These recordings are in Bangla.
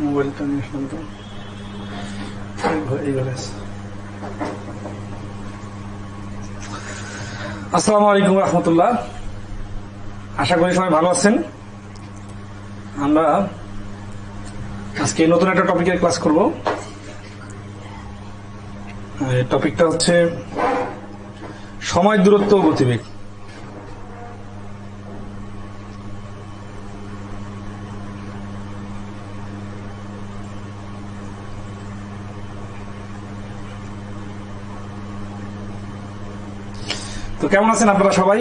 মোবাইলটা নিয়ে শান্ত এইভাবে। আসসালামু আলাইকুম রহমতুল্লাহ, আশা করি সবাই ভালো আছেন। আমরা আজকে নতুন একটা টপিকের ক্লাস করব। টপিকটা হচ্ছে সময়, দূরত্ব ও গতিবেগ। তো কেমন আছেন আপনারা সবাই?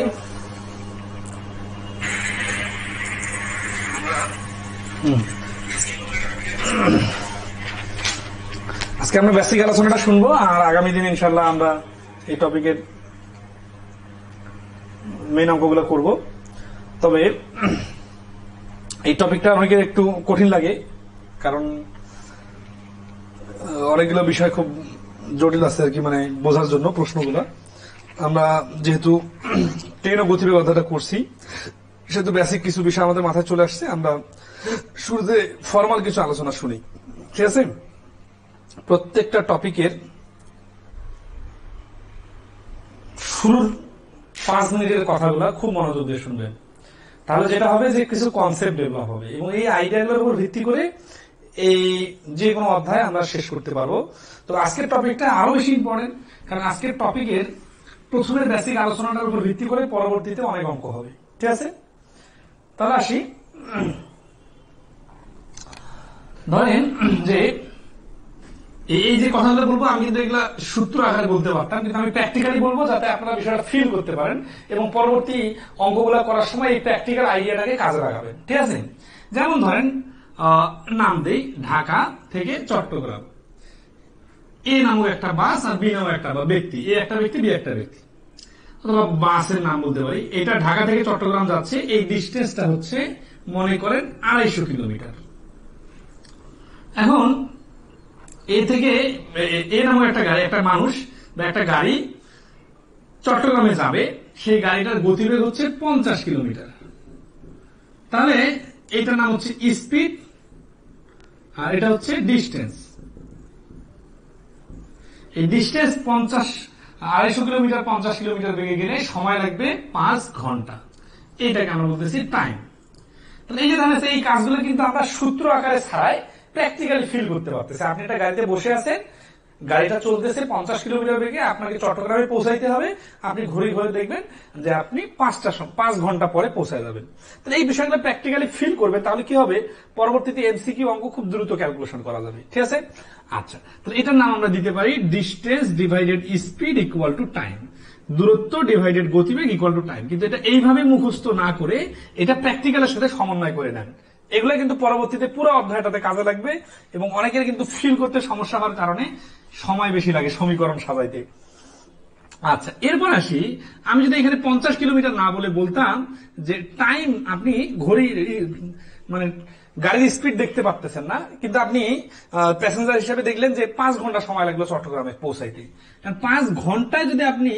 আজকে আমরা বেসিক আলোচনাটা শুনবো, আর আগামী দিন ইনশাল্লাহ আমরা এই টপিকের মেইন অঙ্কগুলো করব। তবে এই টপিকটা অনেকের একটু কঠিন লাগে, কারণ অনেকগুলো বিষয় খুব জটিল আছে আর কি, মানে বোঝার জন্য প্রশ্নগুলো। আমরা যেহেতু ট্রেন ও গতিবেগ কথাটা করছি, সেহেতু বেসিক কিছু বিষয় আমাদের মাথায় চলে আসছে। আমরা শুরুতে ফর্মাল কিছু আলোচনা শুনি, ঠিক আছে? প্রত্যেকটা টপিকের শুরুর 5 মিনিটের কথাগুলো খুব মনোযোগ দিয়ে শুনবেন, তাহলে যেটা হবে যে কিছু কনসেপ্ট ডেভেলপ হবে, এবং এই আইডিয়াগুলোর উপর ভিত্তি করে এই যে কোনো অধ্যায় আমরা শেষ করতে পারবো। তো আজকের টপিকটা আরো বেশি ইম্পর্টেন্ট, কারণ আজকের টপিকের প্রথমের বেসিক আলোচনাটার উপর ভিত্তি করে পরবর্তীতে অনেক অঙ্ক হবে, ঠিক আছে? তাহলে আসি। ধরেন যে এই যে কথাগুলো বলবো, আমি কিন্তু এগুলা সূত্র আকারে বলতে পারতাম, কিন্তু আমি প্র্যাকটিক্যালি বলবো যাতে আপনারা বিষয়টা ফিল করতে পারেন এবং পরবর্তী অঙ্কগুলো করার সময় এই প্র্যাকটিক্যাল আইডিয়াটাকে কাজে লাগাবেন, ঠিক আছে? যেমন ধরেন নাম দেই, ঢাকা থেকে চট্টগ্রাম। এ নামক একটা বাস আর বি নামক একটা ব্যক্তি, এ একটা ব্যক্তি বি একটা ব্যক্তি, অথবা বাসের নাম বলতে পারি। এটা ঢাকা থেকে চট্টগ্রাম যাচ্ছে, এই ডিস্টেন্সটা হচ্ছে মনে করেন 250 কিলোমিটার। এখন এ থেকে এ নামক একটা গাড়ি, একটা মানুষ বা একটা গাড়ি চট্টগ্রামে যাবে, সেই গাড়িটার গতিবেগ হচ্ছে 50 কিলোমিটার। তাহলে এটার নাম হচ্ছে স্পিড, আর এটা হচ্ছে ডিস্টেন্স। এই ডিস্টেন্স 250 কিলোমিটার 50 কিলোমিটার বেগে গেলে সময় লাগবে 5 ঘন্টা। এইটাকে আমরা বলতেছি টাইম। তাহলে এই যে জানেন, এই কাজগুলো কিন্তু আমরা সূত্র আকারে ছাড়াই প্র্যাকটিক্যালি ফিল করতে পারতেছে। আপনি একটা গাড়িতে বসে আছেন, গাড়িটা চলতেছে 50 কিলোমিটার বেগে, আপনাকে চট্টগ্রামে পৌঁছাইতে হবে। আপনি ঘুরে ঘুরে দেখবেন যে আপনি 5 ঘন্টা পরে পৌঁছায় যাবেন। তাহলে এই বিষয়গুলো প্র্যাকটিক্যালি ফিল করবেন, তাহলে কি হবে, পরবর্তীতে এমসিকিউ অঙ্ক খুব দ্রুত ক্যালকুলেশন করা যাবে, ঠিক আছে? আচ্ছা, তাহলে এটার নাম আমরা দিতে পারি distance divided speed equal to time. দূরত্ব ডিভাইডেড গতিবেগ ইকুয়াল টু টাইম। কিন্তু এটা এইভাবে মুখস্থ না করে এটা প্র্যাকটিক্যালের সাথে সমন্বয় করে নেন। এগুলো কিন্তু পরবর্তীতে পুরো অধ্যায়টাতে কাজে লাগবে, এবং অনেকের কিন্তু ফিল করতে সমস্যা হওয়ার কারণে সময় বেশি লাগে সমীকরণ সাজাইতে। আচ্ছা, এরপর আসি। আমি যদি এখানে 50 কিলোমিটার না বলে বলতাম যে টাইম, আপনি ঘড়ি মানে গাড়ির স্পিড দেখতে পারতেছেন না, কিন্তু আপনি প্যাসেঞ্জার হিসেবে দেখলেন যে 5 ঘন্টা সময় লাগলো চট্টগ্রামে পৌঁছাইতে। 5 ঘন্টায় যদি আপনি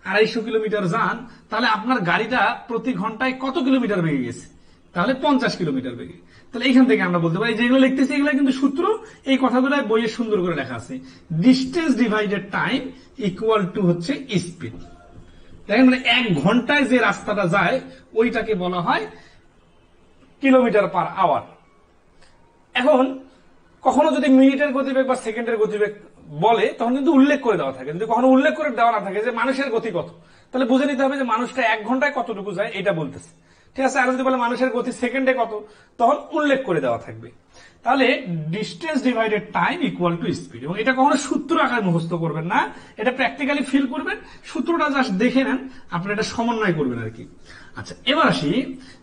250 কিলোমিটার যান, তাহলে আপনার গাড়িটা প্রতি ঘন্টায় কত কিলোমিটার বেগে গেছে? তাহলে 50 কিলোমিটার বেগে। তাহলে এইখান থেকে আমরা বলতে পারি, যেগুলো লিখতেছি এগুলো কিন্তু সূত্র, এই কথাগুলো বইয়ে সুন্দর করে লেখা আছে। Distance divided time equal to হচ্ছে স্পিড। দেখেন, মানে 1 ঘন্টায় যে রাস্তাটা যায় ওইটাকে বলা হয় কিলোমিটার পার আওয়ার। এখন কখনো যদি মিনিটের গতিবেগ বা সেকেন্ডের গতিবেগ বলে, তখন কিন্তু উল্লেখ করে দেওয়া থাকে। যদি কখনো উল্লেখ করে দেওয়া না থাকে যে মানুষের গতি কত, তাহলে বুঝে নিতে হবে যে মানুষটা 1 ঘন্টায় কতটুকু যায়, এটা বলতেছে, ঠিক আছে? আর যদি বলে মানুষের গতি সেকেন্ডে কত, তখন উল্লেখ করে দেওয়া থাকবে। তাহলে distance divided time equal to speed. এবং এটা কখনো সূত্র আকারে মুখস্থ করবেন না, এটা প্র্যাকটিক্যালি ফিল করবেন। সূত্রটা জাস্ট দেখে নেন, আপনারা এটা সমন্বয় করবেন আর কি। আচ্ছা, এবার আসি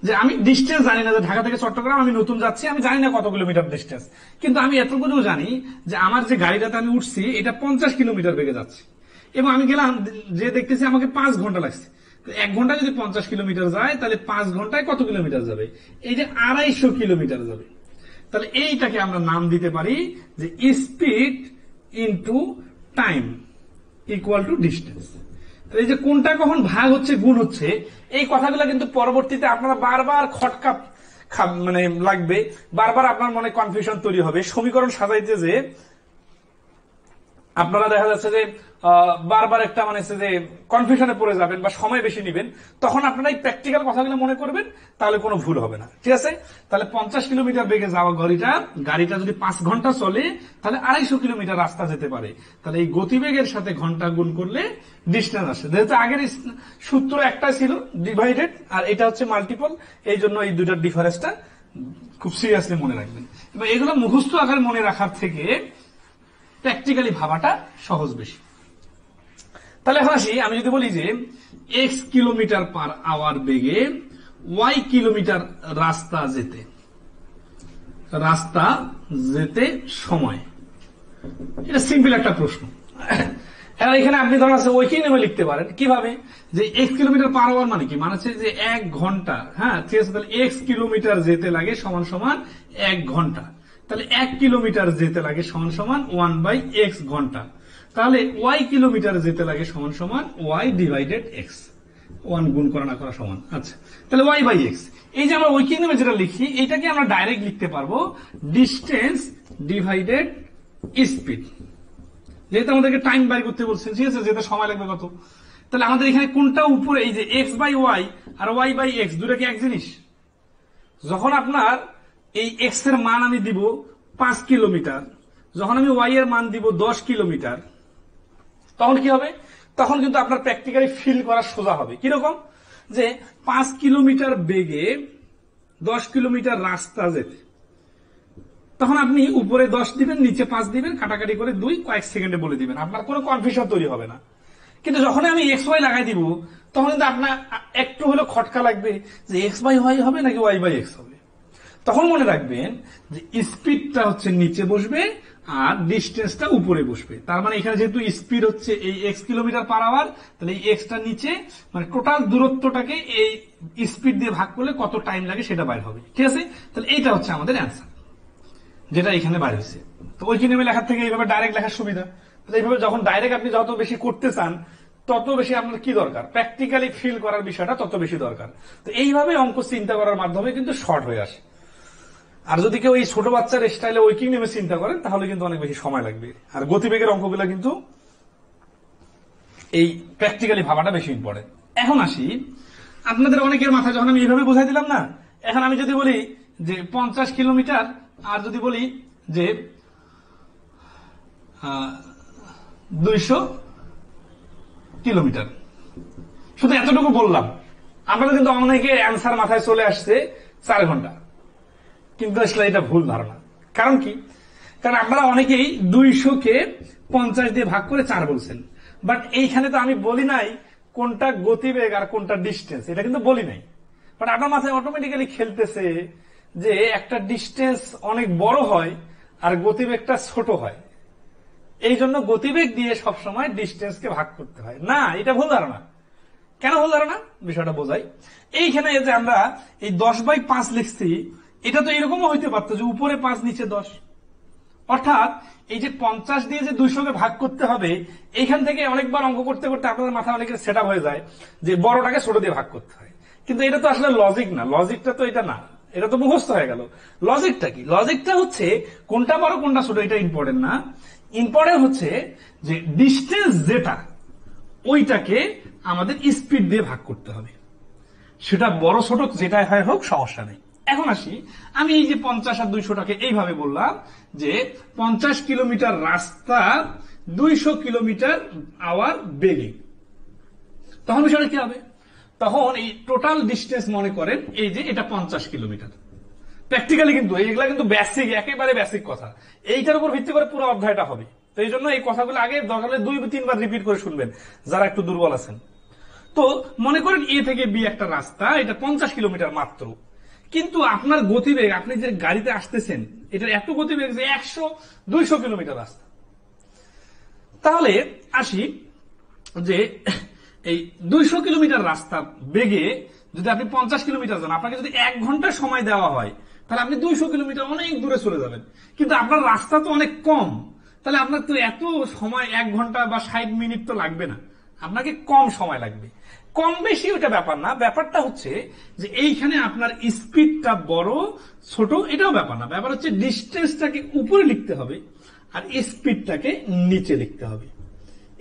যে আমি ডিস্টেন্স জানি না, যে ঢাকা থেকে চট্টগ্রাম আমি নতুন যাচ্ছি, আমি জানি না কত কিলোমিটার ডিস্টেন্স, কিন্তু আমি এতটুকু জানি যে আমার যে গাড়িটাতে আমি উঠছি এটা 50 কিলোমিটার বেগে যাচ্ছে, এবং আমি গেলাম যে দেখতেছি আমাকে 5 ঘন্টা লাগছে। 1 ঘন্টা যদি 50 কিলোমিটার যায়, তাহলে 5 ঘন্টায় কত কিলোমিটার যাবে? এই যে 250 কিলোমিটার যাবে। তাহলে এইটাকে আমরা নাম দিতে পারি যে speed into time equal to distance. এই যে কোনটা কখন ভাগ হচ্ছে গুণ হচ্ছে, এই কথাগুলো কিন্তু পরবর্তীতে আপনারা বারবার মানে লাগবে, বারবার আপনার মনে কনফিউশন তৈরি হবে। সমীকরণ সাজাইতে যে আপনারা দেখা যাচ্ছে যে বারবার একটা মানে যে কনফিউশনে পড়ে যাবেন বা সময় বেশি নেবেন, তখন আপনারা এই প্র্যাকটিক্যাল কথাগুলো মনে করবেন, তাহলে কোনো ভুল হবে না। ঠিক আছে, তাহলে 50 কিলোমিটার বেগে যাওয়া গাড়িটা যদি 5 ঘন্টা চলে, তাহলে 250 কিলোমিটার রাস্তা যেতে পারে। তাহলে এই গতিবেগের সাথে ঘন্টা গুণ করলে ডিস্টেন্স আসে। যেহেতু আগের সূত্র একটা ছিল ডিভাইডেড, আর এটা হচ্ছে মাল্টিপল, এই জন্য এই দুটার ডিফারেন্সটা খুব সিরিয়াসলি মনে রাখবেন। এবার এগুলো মুখস্থ আকারে মনে রাখার থেকে প্র্যাকটিক্যালি ভাবাটা সহজ বেশি। তাহলে এখন আসি, আমি যদি বলি যে x কিলোমিটার পার আওয়ার বেগে y কিলোমিটার রাস্তা যেতে সময়, এটা সিম্পল একটা প্রশ্ন। এখানে আপনি ধরুন আছে ওই কি নেমে লিখতে পারেন কিভাবে, যে x কিলোমিটার পার আওয়ার মানে কি, মানে হচ্ছে যে 1 ঘন্টা। হ্যাঁ, ঠিক আছে, তাহলে x কিলোমিটার যেতে লাগে সমান সমান 1 ঘন্টা। তাহলে 1 কিলোমিটার যেতে লাগে সমান সমান 1/x ঘন্টা। তাহলে y কিলোমিটার যেতে লাগে সমান সমান y ডিভাইডেড x, 1 গুণ করা না করা সমান। আচ্ছা, তাহলে y/x, এই যে আমরা ওই কি নেমে যেটা লিখি, এটাকে আমরা ডাইরেক্ট লিখতে পারবো ডিস্টেন্স ডিভাইডেড স্পিড। যেহেতু আমাদেরকে টাইম বাই করতে বলছেন, ঠিক আছে, যেটা সময় লাগবে কত, তাহলে আমাদের এখানে কোনটা উপরে, এই যে x/y আর y/x দুটো কি এক জিনিস? যখন আপনার এই x এর মান আমি দিব 5 কিলোমিটার, যখন আমি y এর মান দিব 10 কিলোমিটার, তখন কি হবে? তখন কিন্তু আপনার প্র্যাকটিক্যালি ফিল করা সোজা হবে। কিরকম, যে 5 কিলোমিটার বেগে 10 কিলোমিটার রাস্তা যেতে, তখন আপনি উপরে 10 দিবেন, নিচে 5 দিবেন, কাটাকাটি করে 2 কয়েক সেকেন্ডে বলে দিবেন, আপনার কোনো কনফিউশন তৈরি হবে না। কিন্তু যখন আমি XY লাগাই দিব, তখন কিন্তু আপনার একটু হলেও খটকা লাগবে যে x/y হবে নাকি y/x হবে। তখন মনে রাখবেন যে স্পিডটা হচ্ছে নিচে বসবে আর ডিস্টেন্সটা উপরে বসবে। তার মানে এখানে যেহেতু স্পিড হচ্ছে এই x কিলোমিটার পার আওয়ার, তাহলে এই এক্সটা নিচে, মানে টোটাল দূরত্বটাকে এই স্পিড দিয়ে ভাগ করলে কত টাইম লাগে সেটা বাইর হবে। ঠিক আছে, তাহলে এইটা হচ্ছে আমাদের অ্যান্সার, যেটা এখানে বাইর হয়েছে। তো ওই কিনেমে লেখার থেকে এইভাবে ডাইরেক্ট লেখার সুবিধা। এইভাবে যখন ডাইরেক্ট আপনি যত বেশি করতে চান, তত বেশি আপনার কি দরকার, প্র্যাকটিক্যালি ফিল করার বিষয়টা তত বেশি দরকার। তো এইভাবে অঙ্ক চিন্তা করার মাধ্যমে কিন্তু শর্ট হয়ে আসে। আর যদি কেউ এই ছোট বাচ্চার স্টাইলে ওইকিং নেমে চিন্তা করেন, তাহলে কিন্তু অনেক বেশি সময় লাগবে। আর গতিবেগের অঙ্কগুলো কিন্তু এই প্র্যাকটিক্যালি ভাবাটা বেশি ইম্পর্টেন্ট। এখন আসি, আপনাদের অনেকের মাথায় যখন আমি এইভাবে বোঝাই দিলাম না, এখন আমি যদি বলি যে 50 কিলোমিটার, আর যদি বলি যে 200 কিলোমিটার, শুধু এতটুকু বললাম, আপনাদের কিন্তু অনেকের অ্যান্সার মাথায় চলে আসছে 4 ঘন্টা। কিন্তু আসলে এটা ভুল ধারণা। কারণ কি, কারণ আপনারা অনেকেই 200-কে 50 দিয়ে ভাগ করে 4 বলছেন, বাট এইখানে তো আমি বলি নাই কোনটা গতিবেগ আর কোনটা ডিস্টেন্স, এটা কিন্তু বলি নাই। বাট আপনার মাথায় অটোমেটিক্যালি খেলতেছে যে একটা ডিস্টেন্স অনেক বড় হয় আর গতিবেগটা ছোট হয়, এই জন্য গতিবেগ দিয়ে সবসময় ডিস্টেন্সকে ভাগ করতে হয়। না, এটা ভুল ধারণা। কেন ভুল ধারণা, বিষয়টা বোঝাই। এইখানে যে আমরা এই 10/5 লিখছি, এটা তো এরকমও হইতে পারতো যে উপরে 5 নিচে 10, অর্থাৎ এই যে 50 দিয়ে যে 200-কে ভাগ করতে হবে, এইখান থেকে অনেকবার অঙ্ক করতে করতে আপনাদের মাথা অনেকের সেট আপ হয়ে যায় যে বড়টাকে ছোট দিয়ে ভাগ করতে হয়। কিন্তু এটা তো আসলে লজিক না, লজিকটা তো এটা না, এটা তো মুখস্থ হয়ে গেল। লজিকটা কি, লজিকটা হচ্ছে কোনটা বড় কোনটা ছোট এটা ইম্পর্টেন্ট না, ইম্পর্টেন্ট হচ্ছে যে ডিস্টেন্স যেটা, ওইটাকে আমাদের স্পিড দিয়ে ভাগ করতে হবে। সেটা বড় ছোট যেটাই হয় হোক, সমস্যা নেই। এখন আসি, আমি এই যে 50 আর 200-টাকে এইভাবে বললাম যে 50 কিলোমিটার রাস্তা 200 কিলোমিটার আওয়ার বেগে, তখন বিষয়টা কি হবে, তখন এই টোটাল ডিস্টেন্স মনে করেন এই যে এটা 50 কিলোমিটার। প্র্যাকটিক্যালি কিন্তু এইগুলা কিন্তু বেসিক, একেবারে বেসিক কথা, এইটার উপর ভিত্তি করে পুরো অধ্যায়টা হবে। তো এই জন্য এই কথাগুলো আগে দরকার হলে 2-3 বার রিপিট করে শুনবেন যারা একটু দুর্বল আছেন। তো মনে করেন এ থেকে বি একটা রাস্তা, এটা 50 কিলোমিটার মাত্র, কিন্তু আপনার গতিবেগ, আপনি যে গাড়িতে আসতেছেন, এটার এত গতিবেগ যে 100-200 কিলোমিটার রাস্তা। তাহলে আসি যে এই 200 কিলোমিটার রাস্তা বেগে যদি আপনি 50 কিলোমিটার যান, আপনাকে যদি 1 ঘন্টা সময় দেওয়া হয়, তাহলে আপনি 200 কিলোমিটার অনেক দূরে চলে যাবেন। কিন্তু আপনার রাস্তা তো অনেক কম, তাহলে আপনার তো এত সময় 1 ঘন্টা বা 60 মিনিট তো লাগবে না, আপনাকে কম সময় লাগবে। কম বেশি ওটা ব্যাপার না, ব্যাপারটা হচ্ছে যে এইখানে আপনার স্পিডটা বড় ছোট এটাও ব্যাপার না, ব্যাপার হচ্ছে ডিস্টেন্সটাকে উপরে লিখতে হবে আর স্পিডটাকে নিচে লিখতে হবে।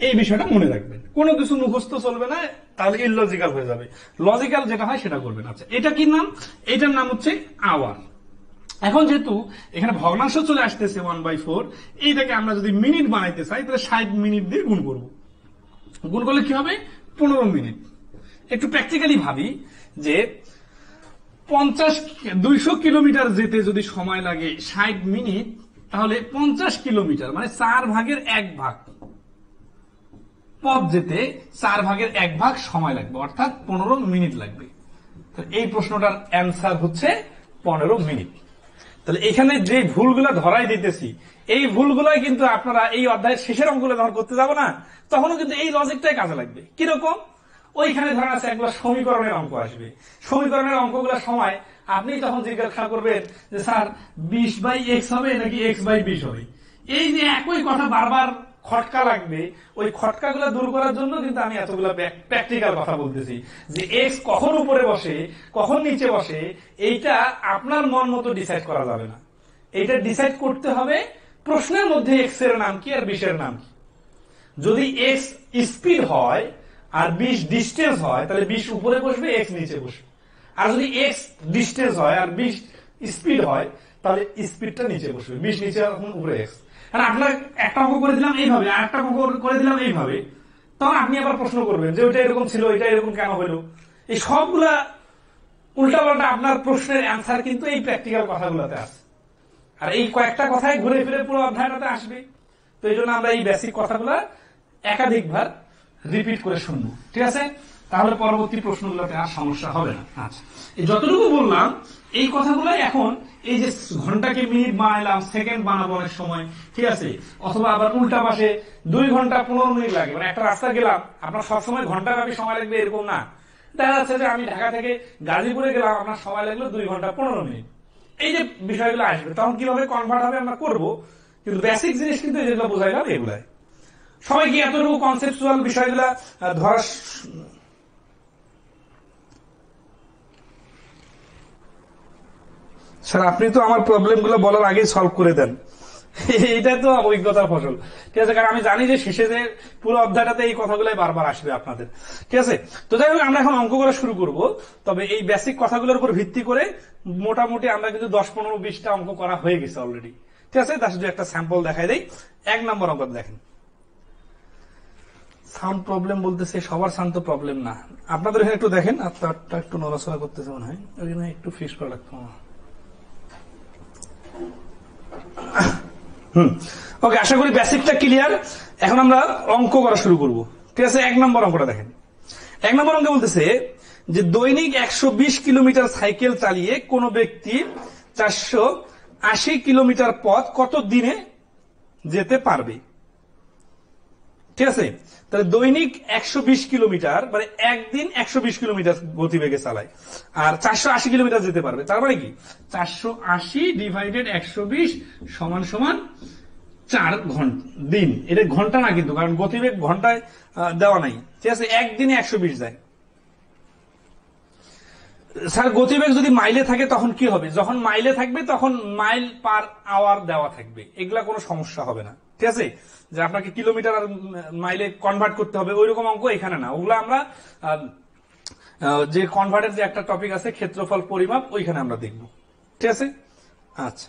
এই বিষয়টা মনে রাখবেন, কোনো কিছু মুখস্থ চলবে না, তাহলে ইললজিক্যাল হয়ে যাবে। লজিক্যাল যেটা হয় সেটা করবেন। আচ্ছা, এটা কি নাম? এটার নাম হচ্ছে আওয়ার। এখন যেহেতু এখানে ভগ্নাংশ চলে আসতেছে 1/4, এইটাকে আমরা যদি মিনিট বানাইতে চাই তাহলে 60 মিনিট দিয়ে গুণ করব। গুণ করলে কি হবে? 15 মিনিট। একটু প্র্যাকটিক্যালি ভাবি যে 200 কিলোমিটার যেতে যদি সময় লাগে 60 মিনিট, তাহলে 50 কিলোমিটার মানে 4 ভাগের 1 ভাগ পথ যেতে 4 ভাগের 1 ভাগ সময় লাগবে, অর্থাৎ 15 মিনিট লাগবে। তো এই প্রশ্নটার অ্যান্সার হচ্ছে 15 মিনিট। তাহলে এখানে যে ভুলগুলো ধরাই দিতেছি, এই ভুলগুলাই কিন্তু আপনারা এই অধ্যায়ের শেষের অঙ্কগুলো যখন করতে যাব না, তখনও কিন্তু এই লজিকটাই কাজে লাগবে। কিরকম? ওইখানে ধরা আছে একগুলো সমীকরণের অঙ্ক আসবে, সমীকরণের অঙ্কগুলোর সময় আপনি তখন জিজ্ঞাসা করবেন যে স্যার 20/x হবে নাকি x/20 হবে। এই যে একই কথা বারবার খটকা লাগবে, ওই খটকাগুলো দূর করার জন্য কিন্তু আমি এতগুলো প্র্যাকটিক্যাল কথা বলতেছি যে এক্স কখন উপরে বসে কখন নিচে বসে এইটা আপনার মন মতো ডিসাইড করা যাবে না। এইটা ডিসাইড করতে হবে প্রশ্নের মধ্যে এক্স এর নাম কি আর 20 এর নাম কি। যদি এক্স স্পিড হয় আর 20 ডিস্টেন্স হয়, তাহলে 20 উপরে বসবে, এক্স নিচে বসবে। আর যদি এক্স ডিস্টেন্স হয় আর 20 স্পিড হয়, তাহলে স্পিডটা নিচে বসবে, 20 নিচে উপরে এক্স। আপনার একটা অঙ্ক করে দিলাম এইভাবে, আর একটা অঙ্ক করে দিলাম এইভাবে, তখন আপনি আবার প্রশ্ন করবেন যে ওইটা এরকম ছিল, এটা এরকম কেন হলো। এই সবগুলা উল্টাপাল্টা আপনার প্রশ্নের অ্যান্সার কিন্তু এই প্র্যাকটিক্যাল কথাগুলোতে আছে। আর এই কয়েকটা কথাই ঘুরে ফিরে পুরো অধ্যায়টাতে আসবে। তো এই জন্য আমরা এই বেসিক কথাগুলো একাধিকবার রিপিট করে শুনবো, ঠিক আছে? তাহলে পরবর্তী প্রশ্নগুলোতে আর সমস্যা হবে না। আচ্ছা, এই যতটুকু বললাম এই কথাগুলো এখন এই যে ঘন্টাকে মিনিট বানাইলাম, সেকেন্ড বানাবো অনেক সময়, ঠিক আছে? অথবা আবার উল্টা পাশে 2 ঘন্টা 15 মিনিট লাগে, মানে একটা রাস্তা গেলাম, আপনার সবসময় ঘন্টা ব্যাপী সময় লাগবে এরকম না। দেখা যাচ্ছে যে আমি ঢাকা থেকে গাজীপুরে গেলাম, আপনার সময় লাগলো 2 ঘন্টা 15 মিনিট। এই যে বিষয়গুলো আসবে তখন কিভাবে কনভার্ট হবে আমরা করবো, কিন্তু বেসিক জিনিস কিন্তু যেগুলো বোঝাইলাম এগুলাই। সবাই কি এতটুকু কনসেপচুয়াল বিষয়গুলা ধরা? স্যার আপনি তো আমার প্রবলেম গুলো বলার আগেই সলভ করে দেন, এটা তো অভিজ্ঞতার ফসল, ঠিক আছে? কারণ আমি জানি যে শেষে যে পুরো অধ্যায়টাতে এই কথাগুলাই বারবার আসবে আপনাদের, ঠিক আছে? তো যাই হোক, আমরা এখন অঙ্ক করা শুরু করব। তবে এই বেসিক কথাগুলোর উপর ভিত্তি করে মোটামুটি আমরা কিন্তু 10, 15, 20টা অঙ্ক করা হয়ে গেছে অলরেডি, ঠিক আছে? তার শুধু একটা স্যাম্পল দেখাই দেই। 1 নম্বর অঙ্ক দেখেন। সাউন্ড প্রবলেম বলতেছে, সবার সাউন্ড তো প্রবলেম না, আপনাদের এখানে একটু দেখেন। আর তারটা একটু নড়াচড়া করতেছে মনে হয়, ওইখানে একটু ফিক্স করা লাগতো। ওকে, আশা করি বেসিকটা ক্লিয়ার। এখন আমরা অঙ্ক করা শুরু করব, ঠিক আছে? 1 নম্বর অঙ্কটা দেখেন। 1 নম্বর অঙ্ক বলতেছে যে দৈনিক 120 কিলোমিটার সাইকেল চালিয়ে কোন ব্যক্তি 480 কিলোমিটার পথ কত দিনে যেতে পারবে, ঠিক আছে? তাহলে দৈনিক 120 কিলোমিটার মানে একদিন 120 কিলোমিটার গতিবেগে চালায়, আর 480 কিলোমিটার যেতে পারবে। তার মানে কি 480 ডিভাইডেড 120 সমান সমান 4 ঘন্টা দিন। এটা ঘন্টা না কিন্তু, কারণ গতিবেগ ঘন্টায় দেওয়া নাই, ঠিক আছে? একদিনে 120 যায়। স্যার গতিবেগ যদি মাইলে থাকে তখন কি হবে? যখন মাইলে থাকবে তখন মাইল পার আওয়ার দেওয়া থাকবে, এগুলা কোনো সমস্যা হবে না, ঠিক আছে? যে আপনাকে কিলোমিটার আর মাইলে কনভার্ট করতে হবে ওইরকম অঙ্ক এখানে না। ওগুলো আমরা যে কনভার্টের যে একটা টপিক আছে ক্ষেত্রফল পরিমাপ, ওইখানে আমরা দেখব, ঠিক আছে? আচ্ছা,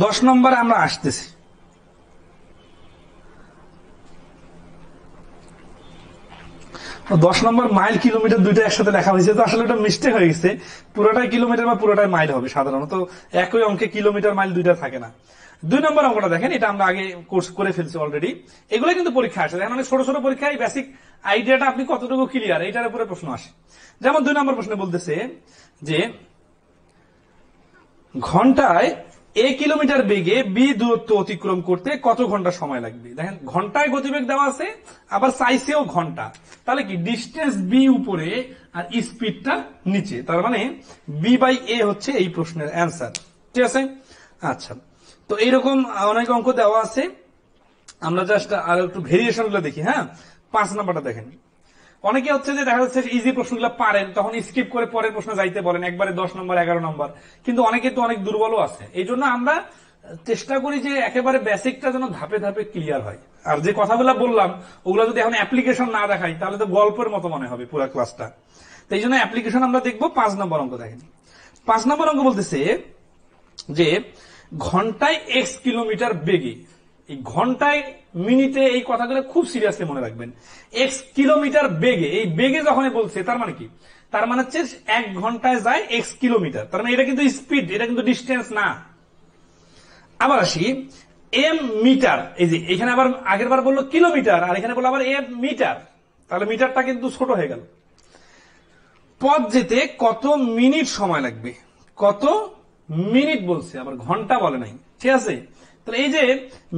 10 নম্বরে আমরা আসতেছি। 10 নম্বর মাইল কিলোমিটার দুইটা একসাথে লেখা হয়েছে, তো আসলে এটা মিস্টেক হয়ে গেছে। পুরোটাই কিলোমিটার বা পুরোটাই মাইল হবে সাধারণত, একই অঙ্কে কিলোমিটার মাইল দুইটা থাকে না। 2 নম্বর অঙ্কটা দেখেন, এটা আমরা আগে কোর্স করে ফেলছি অলরেডি। এগুলো কিন্তু পরীক্ষা আসে, দেখেন অনেক ছোট ছোট পরীক্ষায় বেসিক আইডিয়াটা আপনি কতটুকু ক্লিয়ার এইটার উপরে প্রশ্ন আসে। যেমন 2 নম্বর প্রশ্নে বলতেছে যে ঘন্টায় এ কিলোমিটার বেগে বি দূরত্ব অতিক্রম করতে কত ঘন্টা সময় লাগবে। দেখেন ঘন্টায় গতিবেগ দেওয়া আছে, আবার চাইছেও ঘন্টা, তাহলে কি ডিস্টেন্স বি উপরে আর স্পিডটা নিচে, তার মানে B/A হচ্ছে এই প্রশ্নের অ্যান্সার, ঠিক আছে? আচ্ছা, তো এইরকম অনেক অঙ্ক দেওয়া আছে, আমরা জাস্ট আর একটু ভেরিয়েশন গুলো দেখি। হ্যাঁ, 5 নাম্বারটা দেখেন। অনেকে হচ্ছে যে দেখা যাচ্ছে ইজি প্রশ্নগুলো পারেন, তখন স্কিপ করে পরের প্রশ্ন যাইতে বলেন, একবারে 10 নম্বর 11 নম্বর, কিন্তু অনেকে তো অনেক দুর্বলও আছে। এই জন্য আমরা চেষ্টা করি যে একেবারে বেসিকটা যেন ধাপে ধাপে ক্লিয়ার হয়। আর যে কথাগুলো বললাম ওগুলো যদি এখন অ্যাপ্লিকেশন না দেখাই তাহলে তো গল্পের মতো মনে হবে পুরো ক্লাসটা। তো এই জন্য অ্যাপ্লিকেশন আমরা দেখবো। 5 নম্বর অঙ্ক দেখেন। 5 নম্বর অঙ্ক বলতেছে যে ঘন্টায় x কিলোমিটার বেগে, এই ঘন্টায় মিনিটে এই কথাগুলো খুব সিরিয়াসলি মনে রাখবেন। x কিলোমিটার বেগে, এই বেগে যখন বলছে তার মানে কি, তার মানে হচ্ছে 1 ঘন্টায় যায় x কিলোমিটার, তার মানে এটা কিন্তু স্পিড, এটা কিন্তু ডিস্টেন্স না। আবার আসি m মিটার, এই যে এখানে আবার আগের বার বললো কিলোমিটার আর এখানে বললো আবার m মিটার, তাহলে মিটারটা কিন্তু ছোট হয়ে গেল। পথ যেতে কত মিনিট সময় লাগবে, কত মিনিট বলছে, আবার ঘন্টা বলে নাই, ঠিক আছে। তাহলে এই যে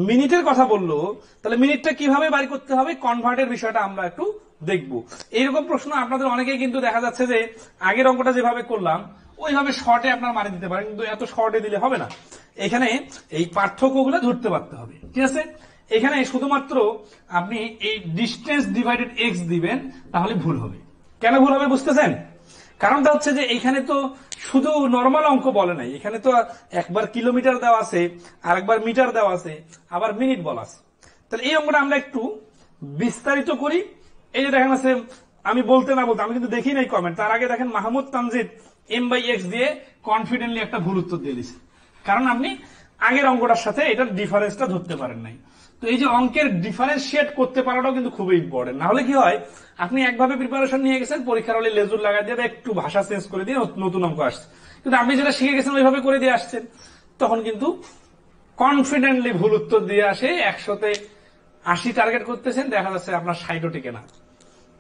মিনিটের কথা বললো, তাহলে মিনিটটা কিভাবে বাড়ি করতে হবে, কনভার্টের বিষয়টা আমরা একটু দেখবো। এইরকম প্রশ্ন আপনাদের অনেকেই কিন্তু দেখা যাচ্ছে যে আগের অঙ্কটা যেভাবে করলাম ওইভাবে শর্টে আপনার মানে দিতে পারেন, কিন্তু এত শর্টে দিলে হবে না। এখানে এই পার্থক্যগুলো ধরতে পারতে হবে, ঠিক আছে। এখানে শুধুমাত্র আপনি এই ডিস্টেন্স ডিভাইডেড এক্স দিবেন, তাহলে ভুল হবে। কেন ভুল হবে বুঝতেছেন? কারণটা হচ্ছে যে এখানে তো শুধু নর্মাল অঙ্ক বলে নাই, এখানে তো একবার কিলোমিটার দেওয়া আছে, আরেকবার মিটার দেওয়া আছে, আবার মিনিট বলা আছে। তাহলে এই অঙ্কটা আমরা একটু বিস্তারিত করি। এই যে দেখেন আছে, আমি বলতে না বলতে, আমি কিন্তু দেখি নাই কমেন্ট, তার আগে দেখেন মাহমুদ তানজিদ m/x দিয়ে কনফিডেন্টলি একটা ভুল উত্তর দিয়ে দিচ্ছে, কারণ আপনি আগের অঙ্কটার সাথে এটার ডিফারেন্সটা ধরতে পারেন নাই। তো এই যে অঙ্কের ডিফারেন্সিয়েট করতে পারাটাও কিন্তু খুবই ইম্পর্টেন্ট। না হলে কি হয়, আপনি একভাবে প্রিপারেশন নিয়ে গেছেন, পরীক্ষার হলে লেজুর লাগাই দিয়ে একটু ভাষা চেঞ্জ করে দিয়ে নতুন অঙ্ক আসছে, কিন্তু আপনি যেটা শিখে গেছেন ওইভাবে করে দিয়ে আসছেন, তখন কিন্তু কনফিডেন্টলি ভুল উত্তর দিয়ে আসে 100তে 80 টার্গেট করতেছেন, দেখা যাচ্ছে আপনার 60ও টিকে না।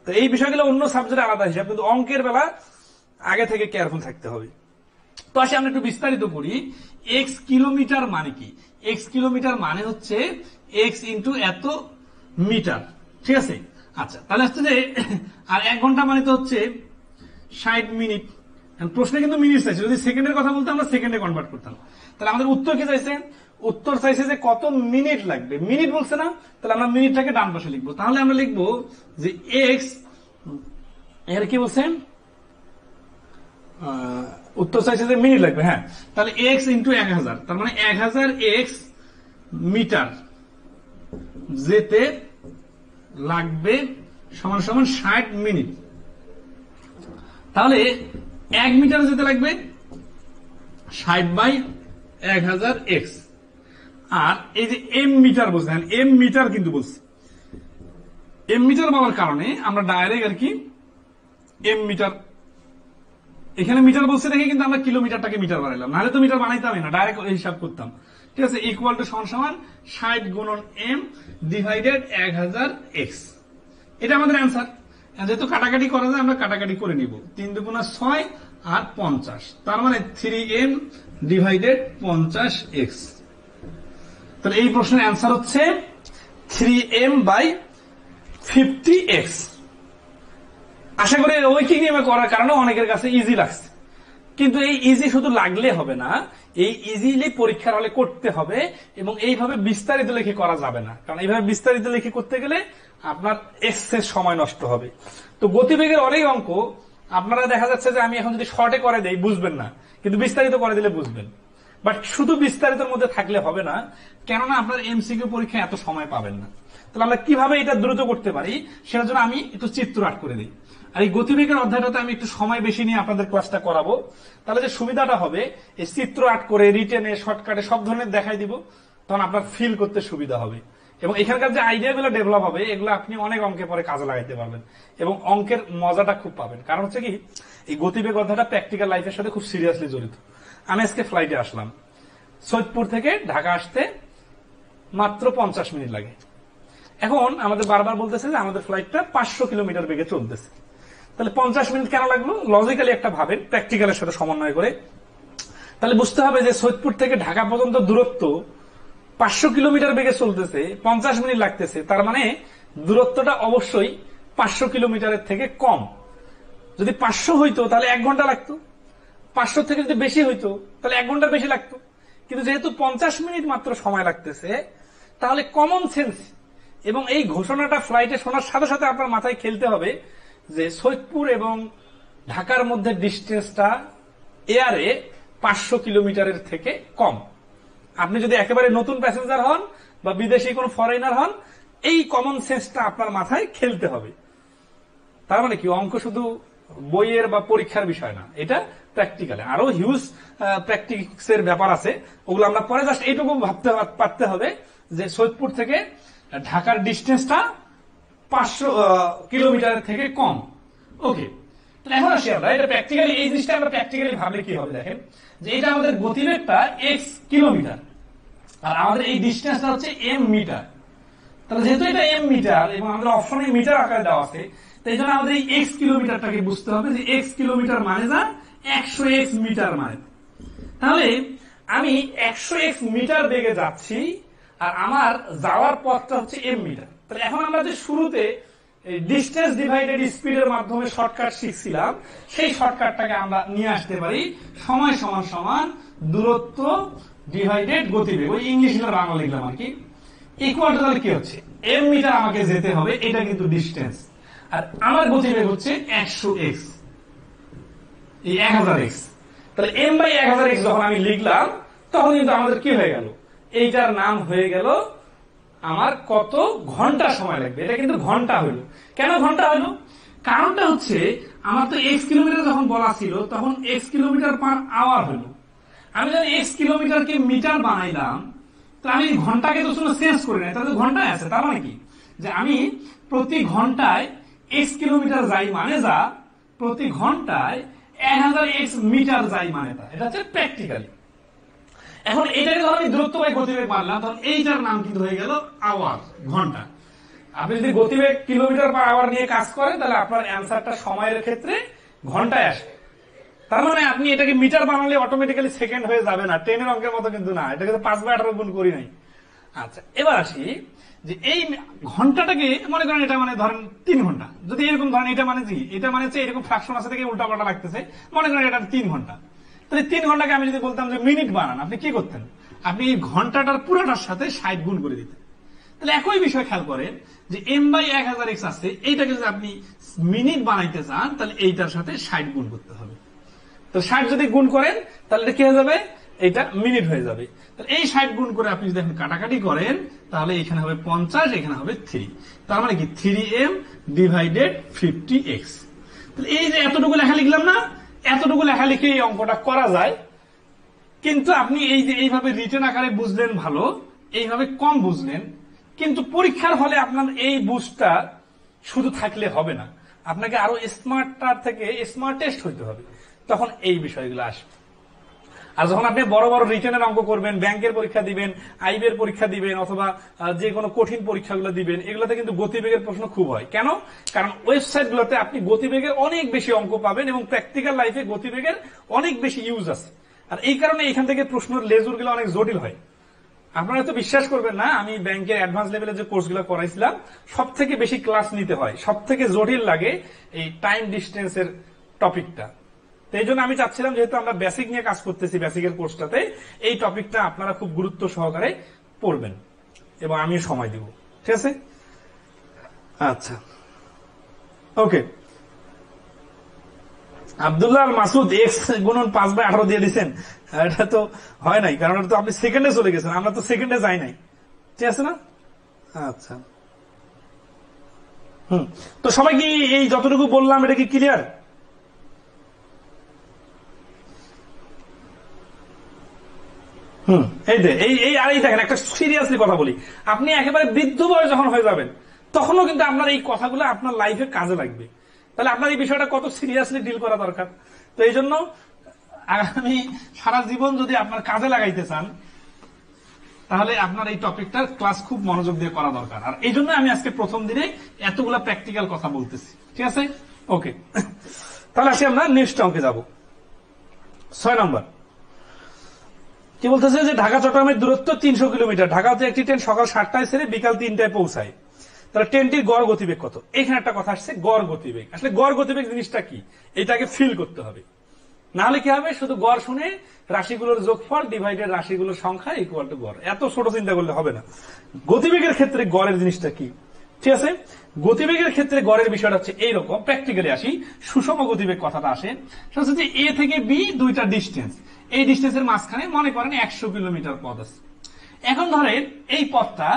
তো এই বিষয়গুলো অন্য সাবজেক্টে আলাদা হিসাব, কিন্তু অঙ্কের বেলা আগে থেকে কেয়ারফুল থাকতে হবে। তো আসে আমরা একটু বিস্তারিত করি। x কিলোমিটার মানে কি? x কিলোমিটার মানে হচ্ছে x ইন্টু এত মিটার, ঠিক আছে। আচ্ছা, তাহলে হচ্ছে যে আর 1 ঘন্টা মানে তো হচ্ছে 60 মিনিট। প্রশ্নে কিন্তু মিনিট চাইছে, যদি সেকেন্ডের কথা বলতে আমরা সেকেন্ডে কনভার্ট করতাম। তাহলে আমাদের উত্তর কি চাইছে? উত্তর চাইছে যে কত মিনিট লাগবে, মিনিট বলছে না, তাহলে আমরা মিনিটটাকে ডান পাশে লিখবো। তাহলে আমরা লিখবো যে x, এর কি বলছেন, উত্তর চাইছে যে মিনিট লাগবে, হ্যাঁ। তাহলে x ইন্টু 1000, তার মানে 1000 x মিটার যেতে লাগবে সমান সমান 60 মিনিট। তাহলে 1 মিটার যেতে লাগবে 60/1000x। আর এই যে m মিটার বলছেন, m মিটার কিন্তু বলছে, m মিটার বলার কারণে আমরা ডাইরেক্ট আর কি m মিটার, এখানে মিটার বলছে দেখে কিন্তু আমরা কিলোমিটারটাকে মিটার বানাইলাম, নাহলে তো মিটার বানাইতামই না, ডাইরেক্ট হিসাব করতাম, ঠিক আছে। ইকুয়াল টু সমান সমান 60 গুণন m ডিভাইডেড 1000x, এটা আমাদের অ্যান্সার। যেহেতু কাটাকাটি করা যায় আমরা কাটাকাটি করে নিব, 3 দুগুণা 6 আর 50, তার মানে 3m ডিভাইডেড 50x। তাহলে এই প্রশ্নের অ্যান্সার হচ্ছে 3m/50x। আশা করি ঐকিক নিয়মে করার কারণে অনেকের কাছে ইজি লাগছে, কিন্তু এই ইজি শুধু লাগলে হবে না, এই ইজিলি পরীক্ষার হলে করতে হবে, এবং এইভাবে বিস্তারিত লিখে করা যাবে না, কারণ এইভাবে বিস্তারিত লিখে করতে গেলে আপনার এক্সেস সময় নষ্ট হবে। তো গতিবেগের অনেক অঙ্ক আপনারা দেখা যাচ্ছে যে আমি এখন যদি শর্টে করে দেই বুঝবেন না, কিন্তু বিস্তারিত করে দিলে বুঝবেন। বাট শুধু বিস্তারিতের মধ্যে থাকলে হবে না, কেননা আপনার এমসিকিউ পরীক্ষায় এত সময় পাবেন না। তাহলে আমরা কিভাবে এটা দ্রুত করতে পারি সেটার জন্য আমি একটু চিত্র আট করে দিই। আর এই গতিবেগের অধ্যায়টাতে আমি একটু সময় বেশি নিয়ে আপনাদের ক্লাসটা করাবো, তাহলে যে সুবিধাটা হবে এই চিত্র আট করে রিটেনে শর্টকাটে সব ধরনের দেখাই দিব, তখন আপনার ফিল করতে সুবিধা হবে, এবং এখানকার যে আইডিয়াগুলো ডেভেলপ হবে এগুলো আপনি অনেক অঙ্কে পরে কাজে লাগাইতে পারবেন, এবং অঙ্কের মজাটা খুব পাবেন। কারণ হচ্ছে কি, এই গতিবেগ অধ্যায়টা প্র্যাকটিক্যাল লাইফের সাথে খুব সিরিয়াসলি জড়িত। আমি আজকে ফ্লাইটে আসলাম, সৈয়দপুর থেকে ঢাকা আসতে মাত্র 50 মিনিট লাগে। এখন আমাদের বারবার বলতেছে যে আমাদের ফ্লাইটটা 500 কিলোমিটার বেগে চলতেছে, তাহলে 50 মিনিট কেন লাগলো? লজিক্যালি একটা ভাবেন, প্র্যাকটিক্যালের সাথে সমন্বয় করে, তাহলে বুঝতে হবে যে সৈয়দপুর থেকে ঢাকা পর্যন্ত দূরত্ব 500 কিলোমিটার বেগে চলতেছে, 50 মিনিট লাগতেছে, তার মানে দূরত্বটা অবশ্যই 500 কিলোমিটারের থেকে কম। যদি 500 হইতো তাহলে 1 ঘন্টা লাগতো, 500 থেকে যদি বেশি হইতো তাহলে 1 ঘন্টার বেশি লাগতো, কিন্তু যেহেতু 50 মিনিট মাত্র সময় লাগতেছে, তাহলে কমন সেন্স এবং এই ঘোষণাটা ফ্লাইটে শোনার সাথে সাথে আপনার মাথায় খেলতে হবে যে সৈয়দপুর এবং ঢাকার মধ্যে ডিস্টেন্সটা এয়ারে 500 কিলোমিটারের থেকে কম। আপনি যদি একেবারে নতুন প্যাসেঞ্জার হন বা বিদেশি কোন ফরেনার হন, এই কমন সেন্সটা আপনার মাথায় খেলতে হবে। তার মানে কি, অঙ্ক শুধু বইয়ের বা পরীক্ষার বিষয় না, এটা প্র্যাকটিক্যালে আরো হিউজ প্র্যাকটিক্স এর ব্যাপার আছে, ওগুলো আমরা পরে জাস্ট এইটুকু ভাবতে পারতে হবে যে সৈয়দপুর থেকে ঢাকার ডিস্টেন্সটা 500 কিলোমিটারের থেকে কম। ওকে, এখন আসি আমরা এটা প্র্যাকটিক্যালি, এই জিনিসটা আমরা প্র্যাকটিক্যালি ভাবলে কি হবে দেখেন, যে এটা আমাদের গতিবেগটা এক্স কিলোমিটার আর আমাদের এই ডিস্টেন্সটা হচ্ছে এম মিটার। তাহলে যেহেতু এটা এম মিটার এবং আমাদের অপশনে মিটার আকারে দেওয়া আছে, তাই জন্য আমাদের এই এক্স কিলোমিটারটাকে বুঝতে হবে যে এক্স কিলোমিটার মানে যা 100 এক্স মিটার মানে। তাহলে আমি 100 এক্স মিটার বেগে যাচ্ছি আর আমার যাওয়ার পথটা হচ্ছে এম মিটার। তাহলে এখন আমরা যে শুরুতে ডিস্টেন্স ডিভাইডেড স্পিডের মাধ্যমে শর্টকাট শিখছিলাম, সেই শর্টকাটটাকে আমরা নিয়ে আসতে পারি সময় সমান সমান দূরত্ব ডিভাইডেড গতিবেগ, ওই ইংলিশ বাংলা লিখলাম আর কি, ইকুয়াল টু তাহলে কি হচ্ছে এম মিটার আমাকে যেতে হবে, এটা কিন্তু ডিস্টেন্স, আর আমার গতিবেগ হচ্ছে 100 এক্স, এই 1000 এক্স। তাহলে এম বাই 1000 এক্স যখন আমি লিখলাম তখন কিন্তু আমাদের কি হয়ে গেল, এইটার নাম হয়ে গেল আমার কত ঘন্টা সময় লাগবে। এটা কিন্তু ঘন্টা হইল। কেন ঘন্টা হইল? কারণটা হচ্ছে আমার তো এক্স কিলোমিটার যখন বলা ছিল তখন এক্স কিলোমিটার পার আওয়ার হলো। আমি যখন এক্স কিলোমিটারকে মিটার বানাইলাম, তো আমি ঘন্টাকে তো শুধু চেঞ্জ করি নাই, তাহলে ঘন্টায় আছে। তার মানে কি, যে আমি প্রতি ঘন্টায় এক্স কিলোমিটার যাই মানে যা, প্রতি ঘন্টায় 1000 এক্স মিটার যাই মানে তা। এটা হচ্ছে প্র্যাকটিক্যালি। এখন এটাকে যখন আমি দূরত্ব বাই গতিবেগ মানলাম, তখন এইটার নাম কিন্তু হয়ে গেল আওয়ার, ঘন্টা। আপনি যদি গতিবেগ কিলোমিটার পার আওয়ার নিয়ে কাজ করেন, তাহলে আপনার অ্যান্সারটা সময়ের ক্ষেত্রে ঘন্টায় আসে। তার মানে আপনি এটাকে মিটার বানালে অটোমেটিক্যালি সেকেন্ড হয়ে যাবে না, ট্রেনের অঙ্কের মতো কিন্তু না, এটাকে 5/18 গুণ করি নাই। আচ্ছা, এবার আসি যে এই ঘন্টাটাকে মনে করেন এটা মানে ধরেন 3 ঘন্টা, যদি এরকম ধরেন এটা মানে কি, এটা মানে এরকম ফ্র্যাকশন আছে থেকে উল্টা পাল্টা লাগতেছে, মনে করেন এটা 3 ঘন্টা। তাহলে 3 ঘন্টাকে আমি যদি বলতাম যে মিনিট বানান, আপনি কি করতেন, আপনি এই ঘন্টাটার পুরোটার সাথে 60 গুণ করে দিতেন। তাহলে একই বিষয় খেয়াল করেন যে এম বাই 1000 এক্স আছে, এইটাকে যদি আপনি মিনিট বানাইতে চান তাহলে এইটার সাথে 60 গুণ করতে হবে। তো 60 যদি গুণ করেন তাহলে এটা কি হয়ে যাবে, এটা মিনিট হয়ে যাবে। তাহলে এই 60 গুণ করে আপনি যদি কাটাকাটি করেন তাহলে এখানে হবে 50, এখানে হবে 3। তার মানে কি 3m ডিভাইডেড 50x। তাহলে এই যে এতটুকু লেখা লিখলাম না, এতটুকু লেখা লিখে এই অঙ্কটা করা যায়। কিন্তু আপনি এই যে এইভাবে রিটেন আকারে বুঝলেন ভালো, এইভাবে কম বুঝলেন, কিন্তু পরীক্ষার হলে আপনার এই বুঝটা শুধু থাকলে হবে না, আপনাকে আরো স্মার্টটার থেকে স্মার্টেস্ট হইতে হবে, তখন এই বিষয়গুলো আসবে। আর যখন আপনি বড় বড় রিটেনের অঙ্ক করবেন, ব্যাংকের পরীক্ষা দিবেন, আইবির পরীক্ষা দিবেন, অথবা যে কোনো কঠিন পরীক্ষাগুলো দিবেন, এগুলোতে কিন্তু গতিবেগের প্রশ্ন খুব হয়। কেন? কারণ ওয়েবসাইট গুলোতে আপনি গতিবেগের অনেক বেশি অঙ্ক পাবেন এবং প্র্যাকটিক্যাল লাইফে গতিবেগের অনেক বেশি ইউজ আছে। আর এই কারণে এখান থেকে প্রশ্নের লেজুর গুলো অনেক জটিল হয়। আপনারা তো বিশ্বাস করবেন না, আমি ব্যাংকের অ্যাডভান্স লেভেলের যে কোর্সগুলো করাইছিলাম, সব থেকে বেশি ক্লাস নিতে হয়, সব থেকে জটিল লাগে এই টাইম ডিস্টেন্সের টপিকটা। এই জন্য আমি চাচ্ছিলাম, যেহেতু আমরা বেসিক নিয়ে কাজ করতেছি, বেসিকের কোর্সটাতে এই টপিকটা আপনারা খুব গুরুত্ব সহকারে পড়বেন এবং আমি সময় দিব। ঠিক আছে? আচ্ছা, ওকে। আব্দুল্লাহ আল মাসুদ এক্স গুণন 5/18 দিয়ে দিচ্ছেন, এটা তো হয় নাই, কারণ তো আপনি সেকেন্ডে চলে গেছেন, আমরা তো সেকেন্ডে যাই নাই। ঠিক আছে না? আচ্ছা, তো সবাই কি এই যতটুকু বললাম এটা কি ক্লিয়ার? এই দেখেন, একটা সিরিয়াসলি কথা বলি, আপনি একেবারে বৃদ্ধ বয়স যখন হয়ে যাবেন তখনও কিন্তু আপনার এই কথাগুলো আপনার লাইফে কাজে লাগবে। তাহলে আপনার এই বিষয়টা কত সিরিয়াসলি ডিল করা দরকার। তো এই জন্য আগামী সারা জীবন যদি আপনার কাজে লাগাইতে চান, তাহলে আপনার এই টপিকটার ক্লাস খুব মনোযোগ দিয়ে করা দরকার। আর এই জন্য আমি আজকে প্রথম দিনে এতগুলা প্র্যাকটিক্যাল কথা বলতেছি। ঠিক আছে? ওকে, তাহলে আসি আমরা নেক্সট অঙ্কে যাব। 6 নম্বর কি বলতেছে, যে ঢাকা চট্টগ্রামের দূরত্ব 300 কিলোমিটার। ঢাকাতে একটি ট্রেন সকাল 7টায় ছেড়ে বিকাল 3টায় পৌঁছায়। তাহলে ট্রেনটির গড় গতিবেগ কত? এখানে একটা কথা আসছে, গড় গতিবেগ। আসলে গড় গতিবেগ জিনিসটা কি, এটাকে ফিল করতে হবে। না হলে কি হবে, শুধু গড় শুনে রাশিগুলোর যোগফল ডিভাইডেড রাশিগুলোর সংখ্যা ইকুয়াল টু গড়, এত ছোট চিন্তা করলে হবে না। গতিবেগের ক্ষেত্রে গড়ের জিনিসটা কি, ঠিক আছে? গতিবেগের ক্ষেত্রে গড়ের বিষয়টা হচ্ছে এইরকম, প্র্যাকটিক্যালি আসি, সুষম গতিবেগ কথাটা আসে, সেটা হচ্ছে যে এ থেকে বি দুইটা ডিস্টেন্স, এই ডিস্টেন্সের মাঝখানে মনে করেন 100 কিলোমিটার পথ আছে। এখন ধরেন এই পথটা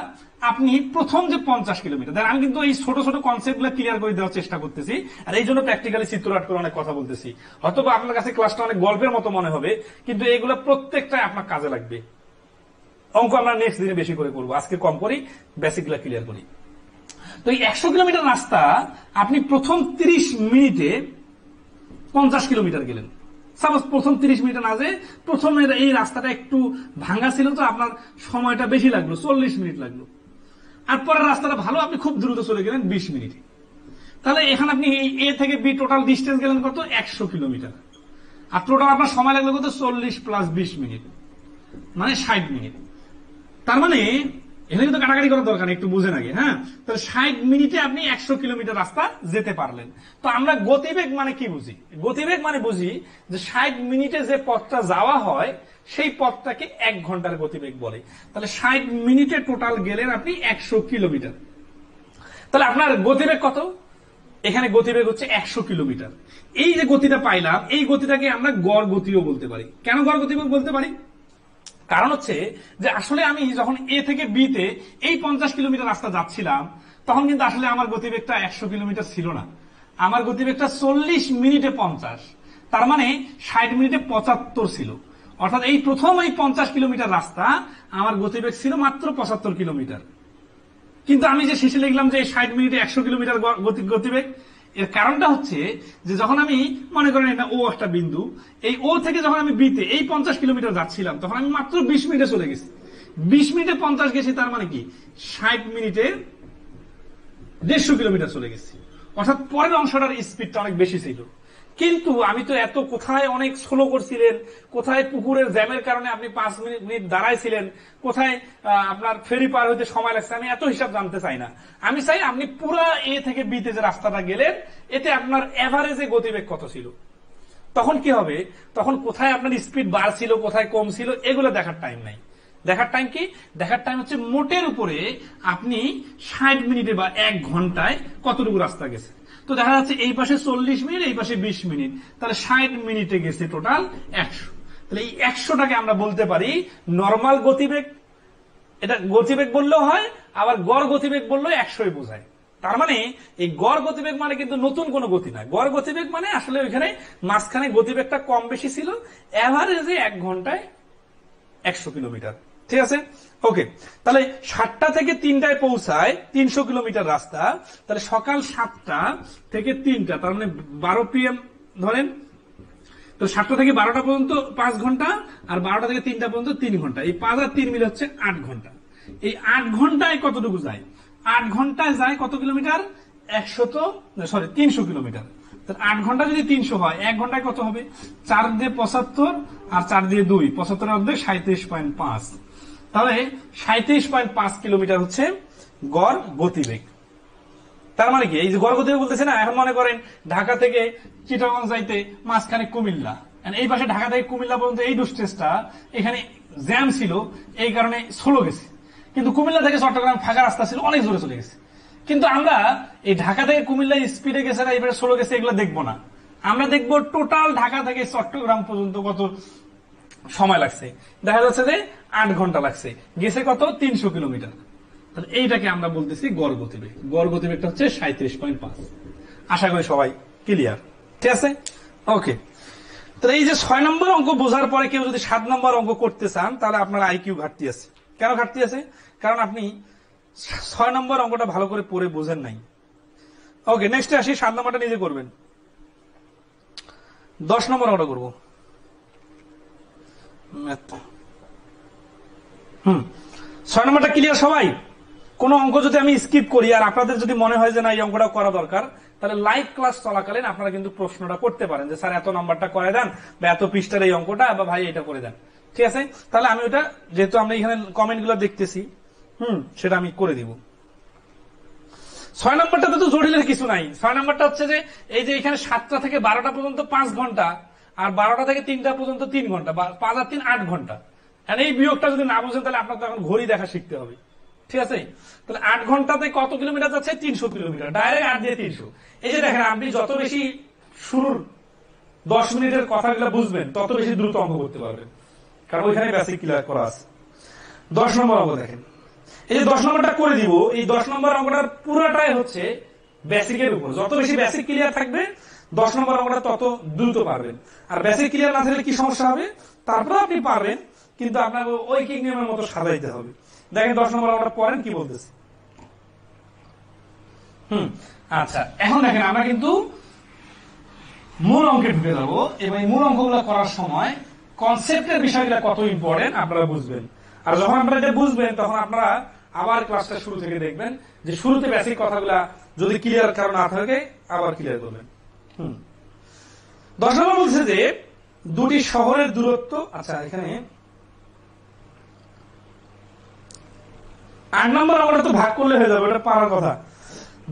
আপনি প্রথম যে 50 কিলোমিটার, আমি কিন্তু এই ছোট ছোট কনসেপ্ট গুলো ক্লিয়ার করে দেওয়ার চেষ্টা করতেছি, আর এই জন্য প্র্যাকটিক্যালি চিত্র আট করে অনেক কথা বলতেছি। হয়তো আপনার কাছে ক্লাসটা অনেক গল্পের মতো মনে হবে, কিন্তু এগুলো প্রত্যেকটাই আপনার কাজে লাগবে। অঙ্ক আমরা নেক্সট দিনে বেশি করে করবো, আজকে কম করি, বেসিক গুলা ক্লিয়ার করি। তো এই 100 কিলোমিটার রাস্তা আপনি প্রথম 30 মিনিটে 50 কিলোমিটার গেলেন। সাপোজ প্রথম 30 মিনিটে না যে প্রথম এই রাস্তাটা একটু ভাঙা ছিল, তো আপনার সময়টা বেশি লাগলো, 40 মিনিট লাগলো। আর পরের রাস্তাটা ভালো, আপনি খুব দ্রুত চলে গেলেন 20 মিনিটে। তাহলে এখানে আপনি এ থেকে বি টোটাল ডিস্টেন্স গেলেন কত, 100 কিলোমিটার। আর টোটাল আপনার সময় লাগলো কত, 40 প্লাস 20 মিনিট, মানে 60 মিনিট। তার মানে এখানে কিন্তু কাটাকাটি করার দরকার নেই, একটু বুঝেন আগে। হ্যাঁ, তাহলে 60 মিনিটে আপনি 100 কিলোমিটার রাস্তা যেতে পারলেন। তো আমরা গতিবেগ মানে কি বুঝি? গতিবেগ মানে বুঝি যে 60 মিনিটে যে পথটা যাওয়া হয় সেই পথটাকে 1 ঘন্টার গতিবেগ বলে। তাহলে 60 মিনিটে টোটাল গেলেন আপনি 100 কিলোমিটার। তাহলে আপনার গতিবেগ কত? এখানে গতিবেগ হচ্ছে 100 কিলোমিটার। এই যে গতিটা পাইলাম, এই গতিটাকে আমরা গড় গতিও বলতে পারি। কেন গড় গতিবেগ বলতে পারি? কারণ হচ্ছে যে আসলে আমি যখন এ থেকে বি তে এই 50 কিলোমিটার রাস্তা যাচ্ছিলাম, তখন কিন্তু আসলে আমার গতিবেগটা 100 কিলোমিটার ছিল না, আমার গতিবেগটা 40 মিনিটে 50, তার মানে 60 মিনিটে 75 ছিল। অর্থাৎ এই প্রথম এই 50 কিলোমিটার রাস্তা আমার গতিবেগ ছিল মাত্র 75 কিলোমিটার। কিন্তু আমি যে শেষে লিখলাম যে 60 মিনিটে 100 কিলোমিটার গতিবেগ, এর কারণটা হচ্ছে যে যখন আমি মনে করেন এটা ও একটা বিন্দু, এই ও থেকে যখন আমি বিতে এই 50 কিলোমিটার যাচ্ছিলাম, তখন আমি মাত্র 20 মিনিটে চলে গেছি। 20 মিনিটে 50 গেছি, তার মানে কি 60 মিনিটে 150 কিলোমিটার চলে গেছি। অর্থাৎ পরের অংশটার স্পিডটা অনেক বেশি ছিল। কিন্তু আমি তো এত কোথায় অনেক স্লো করছিলেন, কোথায় পুকুরের জ্যামের কারণে আপনি 5 মিনিট দাঁড়াইছিলেন, কোথায় আপনার ফেরি পার হইতে সময় লাগছে, আমি এত হিসাব জানতে চাই না। আমি চাই আপনি পুরো এ থেকে বিতে যে রাস্তাটা গেলেন, এতে আপনার এভারেজে গতিবেগ কত ছিল। তখন কি হবে, তখন কোথায় আপনার স্পিড বাড়ছিল, কোথায় কম ছিল, এগুলো দেখার টাইম নাই। দেখার টাইম কি? দেখার টাইম হচ্ছে মোটের উপরে আপনি 60 মিনিটে বা 1 ঘন্টায় কতটুকু রাস্তা গেছে। তো দেখা যাচ্ছে এই পাশে 40 মিনিট, এই পাশে 20 মিনিট, তাহলে 60 মিনিটে গেছে টোটাল 100। তাহলে এই 100টাকে আমরা বলতে পারি নরমাল গতিবেগ। এটা গতিবেগ বললেও হয়, আবার গড় গতিবেগ বললেও 100ই বোঝায়। তার মানে এই গড় গতিবেগ মানে কিন্তু নতুন কোনো গতি নয়। গড় গতিবেগ মানে আসলে ওইখানে মাঝখানে গতিবেগটা কম বেশি ছিল, এভারেজে 1 ঘন্টায় 100 কিলোমিটার। ঠিক আছে, ওকে। তাহলে 7টা থেকে 3টায় পৌঁছায় 300 কিলোমিটার রাস্তা। তাহলে সকাল 7টা থেকে 3টা, তার মানে 12 PM ধরেন। তো 7টা থেকে 12টা পর্যন্ত 5 ঘন্টা, আর 12টা থেকে 3টা পর্যন্ত 3 ঘন্টা। এই 5 আর 3 মিলে হচ্ছে 8 ঘন্টা। এই 8 ঘন্টায় কতটুকু যায়? 8 ঘন্টায় যায় কত কিলোমিটার? 300 কিলোমিটার। 8 ঘন্টা যদি 300 হয়, 1 ঘন্টায় কত হবে? 4 দিয়ে 75 আর 4 দিয়ে 2, 75 অর্ধেক 37.5। তাহলে 37.5 কিলোমিটার হচ্ছে গড় গতিবেগ। তার মানে কি, এই যে গড় গতিবেগ বলতেছে না, এখন মনে করেন ঢাকা থেকে চিটাগং যাইতে মাঝখানে কুমিল্লা, এই পাশে ঢাকা থেকে কুমিল্লা পর্যন্ত এই ডিস্টেন্সটা এখানে জ্যাম ছিল, এই কারণে স্লো গেছে। কিন্তু কুমিল্লা থেকে চট্টগ্রাম ফাঁকা রাস্তা ছিল, অনেক জোরে চলে গেছে। কিন্তু আমরা এই ঢাকা থেকে কুমিল্লা স্পিডে গেছে না এবারে স্লো গেছে, এগুলো দেখবো না। আমরা দেখবো টোটাল ঢাকা থেকে চট্টগ্রাম পর্যন্ত কত সময় লাগছে। দেখা যাচ্ছে যে 8 ঘন্টা লাগছে, গেছে কত? 300 কিলোমিটার। তাহলে এইটাকে আমরা বলতেছি গড় গতিবেগ। গড় গতিবেগটা হচ্ছে 37.5। আশা করি সবাই ক্লিয়ার, ঠিক আছে, ওকে। তাহলে এই যে 6 নম্বর অঙ্ক বোঝার পরে কেউ যদি 7 নম্বর অঙ্ক করতে চান, তাহলে আপনার আইকিউ ঘাটতি আছে। কেন ঘাটতি আছে? কারণ আপনি 6 নম্বর অঙ্কটা ভালো করে পড়ে বোঝেন নাই। ওকে, নেক্সট আসি, 7 নম্বরটা নিজে করবেন। 10 নম্বর অঙ্কটা করবো। 6 নম্বরটা ক্লিয়ার সবাই? কোন অঙ্ক যদি আমি স্কিপ করি আর আপনাদের যদি মনে হয় যে না এই অঙ্কটা করা দরকার, তাহলে লাইভ ক্লাস চলাকালীন আপনারা কিন্তু প্রশ্নটা করতে পারেন যে স্যার এত নাম্বারটা করে দেন, বা এত পৃষ্ঠার এই অঙ্কটা, বা ভাই এটা করে দেন। ঠিক আছে, তাহলে আমি ওটা, যেহেতু আমরা এখানে কমেন্ট গুলো দেখতেছি, সেটা আমি করে দিব। 6 নম্বরটা তো জটিলের কিছু নাই। 6 নম্বরটা হচ্ছে যে এই যে এখানে 7টা থেকে 12টা পর্যন্ত 5 ঘন্টা, আর 12টা থেকে 3টা পর্যন্ত 3 ঘন্টা, 5 আর 3 8 ঘন্টা। এই বিয়োগটা যদি না বুঝেন তাহলে আপনার তো এখন ঘড়ি দেখা শিখতে হবে, ঠিক আছে? তাহলে 8 ঘন্টাতে কত কিলোমিটার যাচ্ছে? 300 কিলোমিটার, ডাইরেক্ট 8 দিয়ে 300। এই যে দেখেন, আপনি যত বেশি শুরুর 10 মিনিটের কথাগুলো বুঝবেন তত বেশি দ্রুত অঙ্ক করতে পারবেন, কারণ ওইখানে বেসিক ক্লিয়ার করা আছে। 10 নম্বর অঙ্ক দেখেন, এই যে 10 নম্বরটা করে দিব, এই 10 নম্বর অঙ্কটার পুরোটাই হচ্ছে বেসিকের উপর। যত বেশি বেসিক ক্লিয়ার থাকবে 10 নম্বর অঙ্কটা তত দ্রুত পারবেন। আর বেসিক ক্লিয়ার না থাকলে কি সমস্যা হবে? তারপরে আপনি পারবেন, কিন্তু আপনাকে ঐকিক নিয়মের মতো সাজাইতে হবে। দেখেন 10 নম্বর অঙ্কটা পড়েন কি বলতেছে। আচ্ছা, এখন দেখেন আমরা কিন্তু মূল অঙ্কে ঢুকে যাবো, এবং এই মূল অঙ্কগুলো করার সময় কনসেপ্টের বিষয়গুলো কত ইম্পর্টেন্ট আপনারা বুঝবেন। আর যখন আপনারা এটা বুঝবেন তখন আপনারা আবার ক্লাসটা শুরু থেকে দেখবেন যে শুরুতে বেসিক কথাগুলা যদি ক্লিয়ার কারণ না থাকে আবার ক্লিয়ার করবেন। 10 নম্বর বলছে যে দুটি শহরের দূরত্ব, আচ্ছা এখানে 8 নম্বর আমরা তো ভাগ করলে হয়ে যাবে, ওটা পারার কথা।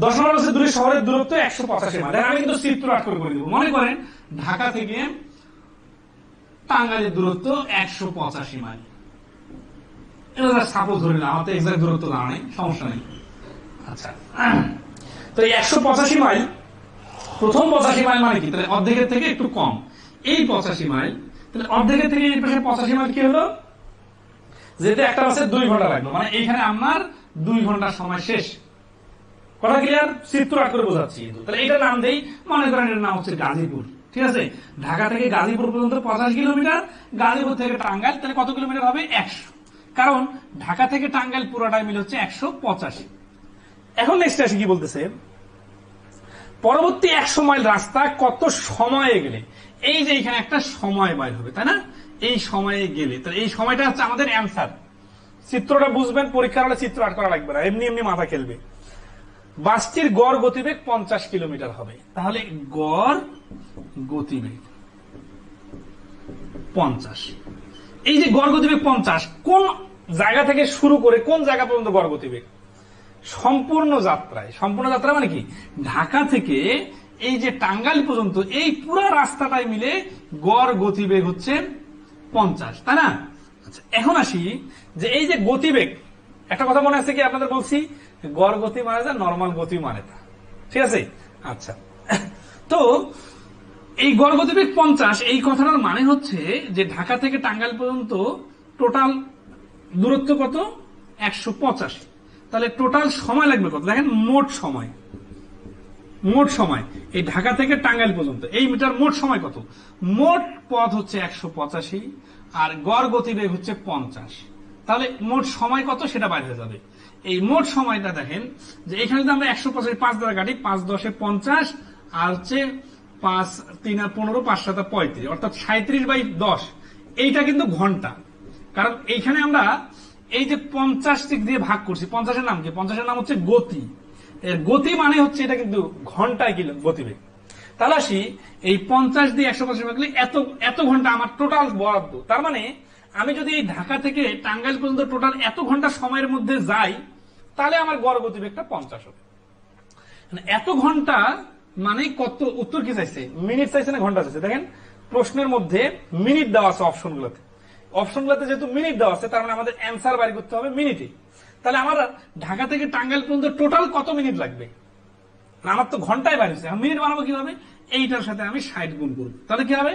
10 নম্বর হচ্ছে দুটি শহরের দূরত্ব 185 মাইল। আমি কিন্তু চিত্র আট করে দিব। মনে করেন ঢাকা থেকে টাঙ্গাইলের দূরত্ব 185 মাইল। এটা সাপোজ ধরে না, আমার তো এক্সাক্ট দূরত্ব জানা নেই, সমস্যা নেই। আচ্ছা, তো 185 মাইল, প্রথম 85 মাইল মানে কি? তাহলে অর্ধেকের থেকে একটু কম। এই 85 মাইল, তাহলে অর্ধেকের থেকে এই পাশে 85 মাইল কি হলো? যেতে একটা বাসে 2 ঘন্টা লাগলো, মানে এইখানে আমার 2 ঘন্টার সময় শেষ। কথা ক্লিয়ার? চিত্র আট করে বোঝাচ্ছি। তাহলে এইটার নাম দেই, মনে করেন এর নাম হচ্ছে গাজীপুর, ঠিক আছে? ঢাকা থেকে গাজীপুর পর্যন্ত 50 কিলোমিটার, গাজীপুর থেকে টাঙ্গাইল তাহলে কত কিলোমিটার হবে? 100। কারণ ঢাকা থেকে টাঙ্গাইল পুরোটাই মিল হচ্ছে 185। এখন নেক্সট আসি কি বলতেছে, পরবর্তী 100 মাইল রাস্তা কত সময়ে গেলে? এই যে এখানে একটা সময় বাইর হবে, তাই না? এই সময়ে গেলে, তাহলে এই সময়টা হচ্ছে আমাদের অ্যান্সার। চিত্রটা বুঝবেন, পরীক্ষার হলে চিত্র আট করা লাগবে না, এমনি এমনি মাথা খেলবে। বাসটির গড় গতিবেগ 50 কিলোমিটার হবে, তাহলে গড় গতিবেগ 50। এই যে গড় গতিবেগ 50, কোন জায়গা থেকে শুরু করে কোন জায়গা পর্যন্ত গড় গতিবেগ? সম্পূর্ণ যাত্রায়। সম্পূর্ণ যাত্রা মানে কি? ঢাকা থেকে এই যে টাঙ্গাইল পর্যন্ত এই পুরো রাস্তাটাই মিলে গড় গতিবেগ হচ্ছে 50, তাই না? আচ্ছা, এখন আসি যে এই যে গতিবেগ, একটা কথা মনে আছে কি আপনাদের বলছি, গড় গতি মানে যা, নর্মাল গতি মানে তা, ঠিক আছে? আচ্ছা, তো এই গড় গতিবেগ 50, এই কথাটার মানে হচ্ছে যে ঢাকা থেকে টাঙ্গাইল পর্যন্ত টোটাল দূরত্ব কত? 185। তাহলে টোটাল সময় লাগবে কত? দেখেন মোট সময়, মোট সময় এই ঢাকা থেকে টাঙ্গাইল পর্যন্ত এই মিটার মোট সময় কত? মোট পথ হচ্ছে 185 আর গড় গতিবেগ হচ্ছে 50। তাহলে মোট সময় কত সেটা বাইরে হয়ে যাবে। এই মোট সময়টা দেখেন যে এখানে যদি আমরা 185 5 দ্বারা কাটি, 5 10 50 আর হচ্ছে 5 3 15 5 7 35, অর্থাৎ 37/10। এইটা কিন্তু ঘন্টা, কারণ এইখানে আমরা এই যে 50 দিয়ে ভাগ করছি, 50-এর নাম কি? 50-এর নাম হচ্ছে গতি। এর গতি মানে হচ্ছে এটা কিন্তু ঘন্টায় কিলো গতিবেগ। তাহলে আসি এই 50 দিয়ে 185 ভাগলে এত ঘন্টা আমার টোটাল বরাদ্দ। তার মানে আমি যদি এই ঢাকা থেকে টাঙ্গাইল পর্যন্ত টোটাল এত ঘন্টা সময়ের মধ্যে যাই, তাহলে আমার গড় গতিবেগটা 50 হবে। এত ঘন্টা মানে কত? উত্তর কি চাইছে? মিনিট চাইছে না ঘন্টা চাইছে? দেখেন প্রশ্নের মধ্যে মিনিট দেওয়া আছে অপশনগুলোতে। অপশনগুলোতে যেহেতু মিনিট দেওয়া আছে, তার মানে আমাদের অ্যান্সার বাইর করতে হবে মিনিটে। তাহলে আমার ঢাকা থেকে টাঙ্গাইল পর্যন্ত টোটাল কত মিনিট লাগবে? আমার তো ঘন্টায় বাইর হচ্ছে, মিনিট বানাবো কিভাবে? এইটার সাথে আমি 60 গুণ করব, তাহলে কি হবে?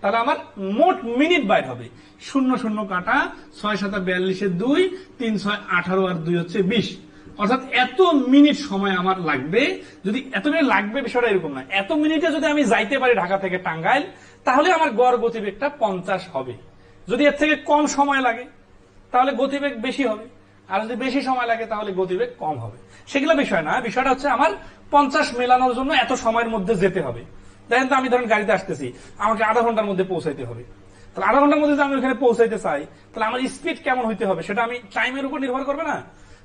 তাহলে আমার মোট মিনিট বাইর হবে 0 0 কাটা 6 7 42 2 3 6 18 আর 2 হচ্ছে 20, অর্থাৎ এত মিনিট সময় আমার লাগবে। যদি এত মিনিট লাগবে বিষয়টা এরকম না, এত মিনিটে যদি আমি যাইতে পারি ঢাকা থেকে টাঙ্গাইল, তাহলে আমার গড় গতিবেগটা 50 হবে। যদি এর থেকে কম সময় লাগে তাহলে গতিবেগ বেশি হবে, আর যদি বেশি সময় লাগে তাহলে গতিবেগ কম হবে। সেগুলো বিষয় না, বিষয়টা হচ্ছে আমার 50 মেলানোর জন্য এত সময়ের মধ্যে যেতে হবে। দেখেন তো আমি ধরেন গাড়িতে আসতেছি, আমাকে আধা ঘন্টার মধ্যে পৌঁছাইতে হবে। তাহলে আধা ঘন্টার মধ্যে যদি আমি ওখানে পৌঁছাইতে চাই, তাহলে আমার স্পিড কেমন হইতে হবে সেটা আমি টাইমের উপর নির্ভর করবে না?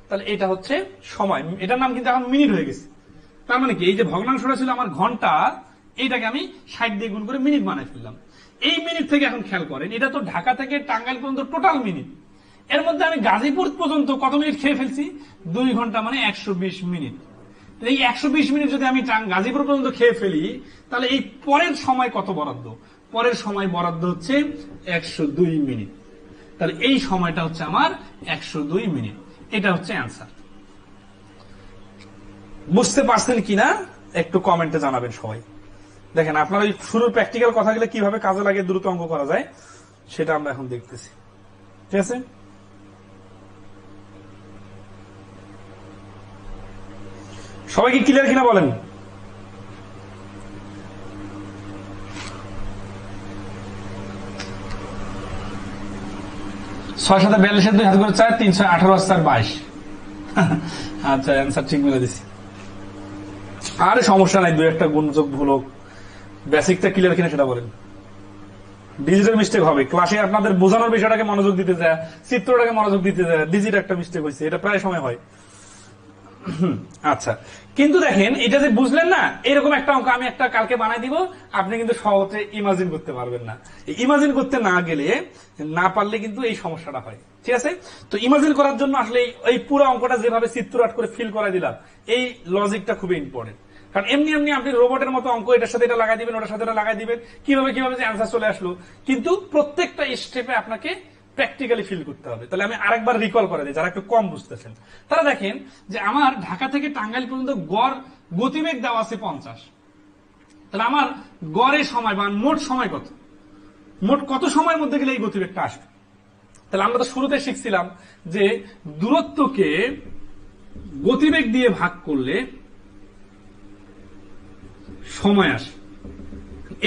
তাহলে এটা হচ্ছে সময়, এটার নাম কিন্তু এখন মিনিট হয়ে গেছে। তার মানে কি, এই যে ভগ্নাংশটা ছিল আমার ঘন্টা, এইটাকে আমি 60 দিয়ে গুণ করে মিনিট বানাই ফেললাম। এই মিনিট থেকে এখন খেয়াল করেন, এটা তো ঢাকা থেকে টাঙ্গাইল পর্যন্ত টোটাল মিনিট। এর মধ্যে আমি গাজীপুর পর্যন্ত কত মিনিট খেয়ে ফেলছি? 2 ঘন্টা মানে 120 মিনিট। এই 120 মিনিট যদি আমি গাজীপুর পর্যন্ত খেয়ে ফেলি, তাহলে এই পরের সময় কত বরাদ্দ? পরের সময় বরাদ্দ হচ্ছে 102 মিনিট। তাহলে এই সময়টা হচ্ছে আমার 102 মিনিট। এটা হচ্ছে অ্যান্সার। বুঝতে পারছেন কিনা একটু কমেন্টে জানাবেন সবাই। দেখেন আপনার ওই শুরুর প্র্যাকটিক্যাল কথাগুলো কিভাবে কাজে লাগে দ্রুত অঙ্ক করা যায় সেটা আমরা এখন দেখতেছি। ঠিক আছে, সবাই কি ক্লিয়ার কিনা বলেন? 6 7 42 2 হাত করে 4 318 4 22। আচ্ছা অ্যান্সার ঠিক মিলে দিছি। আরে সমস্যা নাই, দুই একটা গুণযোগ ভুল হোক, বেসিকটা ক্লিয়ার কিনা সেটা বলেন। ডিজিটাল মিস্টেক হবে, ক্লাসে আপনাদের বোঝানোর বিষয়টাকে মনোযোগ দিতে যায়, চিত্রটাকে মনোযোগ দিতে যায়, ডিজিটাল একটা মিস্টেক হয়েছে, এটা প্রায় সময় হয়। আচ্ছা, কিন্তু দেখেন এটা যে বুঝলেন না, এরকম একটা অঙ্ক আমি একটা কালকে বানাই দিব, আপনি কিন্তু সহজে ইমাজিন করতে পারবেন না। ইমাজিন করতে না গেলে, না পারলে কিন্তু এই সমস্যাটা হয়। ঠিক আছে, তো ইমাজিন করার জন্য আসলে এই পুরো অঙ্কটা যেভাবে চিত্র আট করে ফিল করা দিলাম, এই লজিকটা খুবই ইম্পর্টেন্ট। কারণ এমনি এমনি আপনি রোবটের মতো অঙ্ক এটার সাথে এটা লাগাই দিবেন, ওটার সাথে এটা লাগাই দিবেন, কিভাবে কিভাবে যে অ্যান্সার চলে আসলো, কিন্তু প্রত্যেকটা স্টেপে আপনাকে প্র্যাকটিক্যালি ফিল করতে হবে। তাহলে আমি আরেকবার রিকল করে দিই, যারা একটু কম বুঝতেছেন তারা দেখেন যে আমার ঢাকা থেকে টাঙ্গাইল পর্যন্ত গড় গতিবেগ দেওয়া আছে 50। তাহলে আমার গড়ের সময় বা মোট সময় কত, মোট কত সময়ের মধ্যে গেলে এই গতিবেগটা আসবে। তাহলে আমরা তো শুরুতে শিখছিলাম যে দূরত্বকে গতিবেগ দিয়ে ভাগ করলে সময় আসে।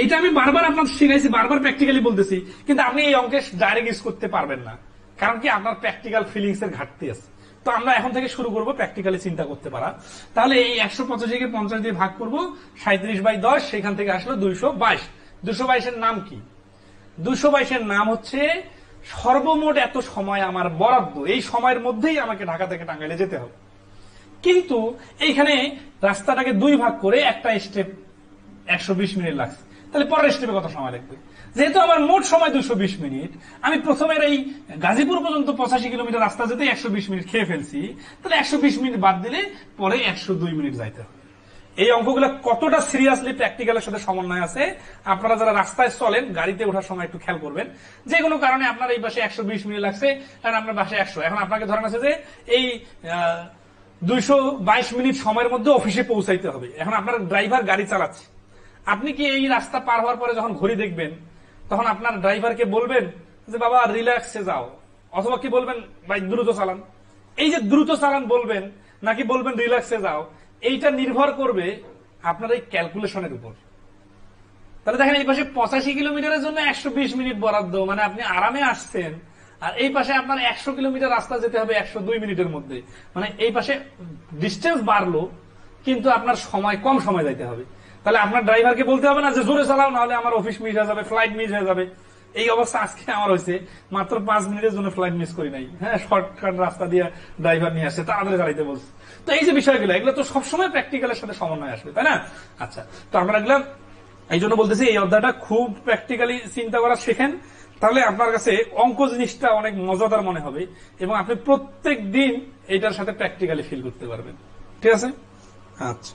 এইটা আমি বারবার আপনার শিখাইছি, বারবার প্র্যাকটিক্যালি বলতেছি, কিন্তু আপনি এই অঙ্কে ডাইরেক্ট ইউজ করতে পারবেন না, কারণ কি আপনার প্র্যাকটিক্যাল ফিলিংস এর ঘাটতি আছে। তো আমরা এখন থেকে শুরু করবো প্র্যাকটিক্যালি চিন্তা করতে পারা। তাহলে এই 185 কে 50 দিয়ে ভাগ করবো, 37/10, সেখান থেকে আসলো 222। 222 এর নাম কি? 222 এর নাম হচ্ছে সর্বমোট এত সময় আমার বরাদ্দ, এই সময়ের মধ্যেই আমাকে ঢাকা থেকে টাঙ্গাইলে যেতে হবে। কিন্তু এইখানে রাস্তাটাকে 2 ভাগ করে একটা স্টেপ 120 মিনিট লাগছে, তাহলে পরের স্টেপে কত সময় লাগবে? যেহেতু আমার মোট সময় 220 মিনিট, আমি প্রথমের এই গাজীপুর পর্যন্ত 85 কিলোমিটার রাস্তা যেতে 120 মিনিট খেয়ে ফেলছি, তাহলে 120 মিনিট বাদ দিলে পরে 102 মিনিট যাইতে হবে। এই অঙ্কগুলো কতটা সিরিয়াসলি প্র্যাকটিক্যালের সাথে সমন্বয় আছে, আপনারা যারা রাস্তায় চলেন, গাড়িতে ওঠার সময় একটু খেয়াল করবেন। যে কোনো কারণে আপনার এই পাশে 120 মিনিট লাগছে, কারণ আপনার পাশে 100, এখন আপনাকে ধরেন আছে যে এই 222 মিনিট সময়ের মধ্যে অফিসে পৌঁছাইতে হবে। এখন আপনার ড্রাইভার গাড়ি চালাচ্ছে, আপনি কি এই রাস্তা পার হওয়ার পরে যখন ঘড়ি দেখবেন, তখন আপনার ড্রাইভারকে বলবেন যে বাবা রিল্যাক্সে যাও, অথবা কি বলবেন ভাই দ্রুত চালান? এই যে দ্রুত চালান বলবেন নাকি বলবেন রিল্যাক্সে যাও, এইটা নির্ভর করবে আপনার এই ক্যালকুলেশনের উপর। তাহলে দেখেন এই পাশে 85 কিলোমিটারের জন্য 120 মিনিট বরাদ্দ, মানে আপনি আরামে আসছেন, আর এই পাশে আপনার 100 কিলোমিটার রাস্তা যেতে হবে 102 মিনিটের মধ্যে, মানে এই পাশে ডিস্টেন্স বাড়লো কিন্তু আপনার সময় কম সময় যাইতে হবে। তাহলে আপনার ড্রাইভারকে বলতে হবে না যে জোরে চালাও, না হলে আমার অফিস মিস হয়ে যাবে, ফ্লাইট মিস হয়ে যাবে। এই অবস্থা আজকে আমার হয়েছে, মাত্র 5 মিনিটের জন্য ফ্লাইট মিস করি নাই। হ্যাঁ, শর্টকাট রাস্তা দিয়ে ড্রাইভার নিয়ে আসছে, তাড়াতাড়ি চালাইতে বলছে। তো এই যে বিষয়গুলো, এগুলো তো সবসময় প্র্যাকটিক্যালের সাথে সমন্বয় আসবে, তাই না? আচ্ছা, তো আমরা এগুলো এই জন্য বলতেছি এই অধ্যায়টা খুব প্র্যাকটিক্যালি চিন্তা করা শেখেন, তাহলে আপনার কাছে অঙ্ক জিনিসটা অনেক মজাদার মনে হবে এবং আপনি প্রত্যেক দিন এটার সাথে প্র্যাকটিক্যালি ফিল করতে পারবেন। ঠিক আছে? আচ্ছা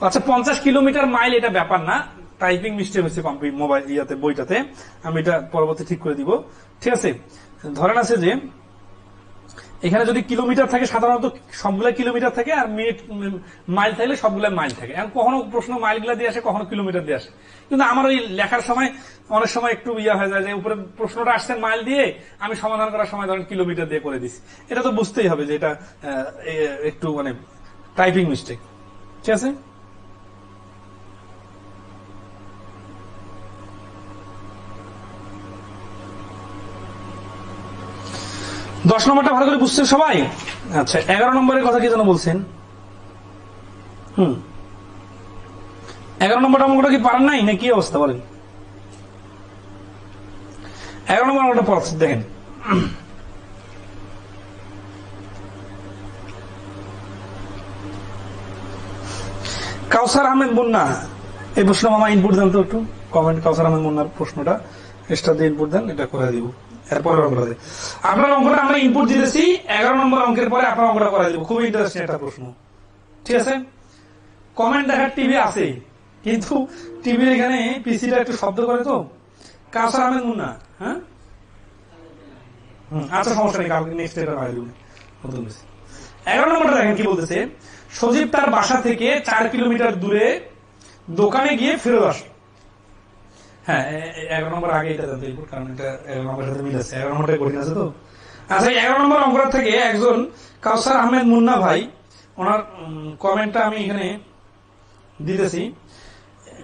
আচ্ছা, 50 কিলোমিটার মাইল এটা ব্যাপার না, টাইপিং মিস্টেক হয়েছে মোবাইল ইয়াতে, বইটাতে। আমি এটা পরবর্তী ঠিক করে দিব। ঠিক আছে, ধরেন আছে যে এখানে যদি কিলোমিটার থাকে, সাধারণত সবগুলা কিলোমিটার থাকে, আর মিনিট মাইল থাকলে সবগুলা মাইল থাকে। এখন কখনো প্রশ্ন মাইলগুলা দিয়ে আসে, কখনো কিলোমিটার দিয়ে আসে, কিন্তু আমার ওই লেখার সময় অনেক সময় একটু ইয়া হয়ে যায় যে উপরে প্রশ্নটা আসছে মাইল দিয়ে, আমি সমাধান করার সময় ধরেন কিলোমিটার দিয়ে করে দিচ্ছি। এটা তো বুঝতেই হবে যে এটা একটু মানে টাইপিং মিস্টেক। ঠিক আছে, দশ নম্বরটা ভালো করে বুঝছেন সবাই? আচ্ছা, 11 নম্বরের কথা কি যেন বলছেন? 11 নম্বরটা অঙ্কটা কি পারেন নাই, না কি অবস্থা বলেন? 11 নম্বর অঙ্কটা পড়াচ্ছি, দেখেন। কাউসার আহমেদ মুন্না, এই প্রশ্ন মামা ইনপুট দেন তো একটু কমেন্ট। কাউসার আহমেদ মুন্নার প্রশ্নটা এক্সট্রা দিয়ে ইনপুট দেন, এটা করে দিব। আপনার অঙ্কটা আমরা ইনপুট দিতেছি, 11 নম্বর অঙ্কের পরে আপনার অঙ্কটা করাই দেবো। খুবই ইন্টারেস্টিং একটা প্রশ্ন। ঠিক আছে, কমেন্ট দেখার টিভি আছে কিন্তু টিভির এখানে পিসিটা একটু শব্দ করে তো। কাউসার আহমেদ মুন্না, হ্যাঁ আচ্ছা সমস্যা নেই, কালকে নেক্সট এটা পাই দেবো নতুন বেশি। 11 নম্বরটা দেখেন কি বলতেছে, সজীব তার বাসা থেকে 4 কিলোমিটার দূরে দোকানে গিয়ে ফেরত আসে। হ্যাঁ 11 নম্বর আগে এটা জানতে হবে, কারণ এটা 11 নম্বরের সাথে মিল আছে, 11 নম্বরটা কঠিন আছে তো। আচ্ছা 11 নম্বর অঙ্কটা থেকে একজন কাউসার আহমেদ মুন্না ভাই, ওনার কমেন্টটা আমি এখানে দিতেছি,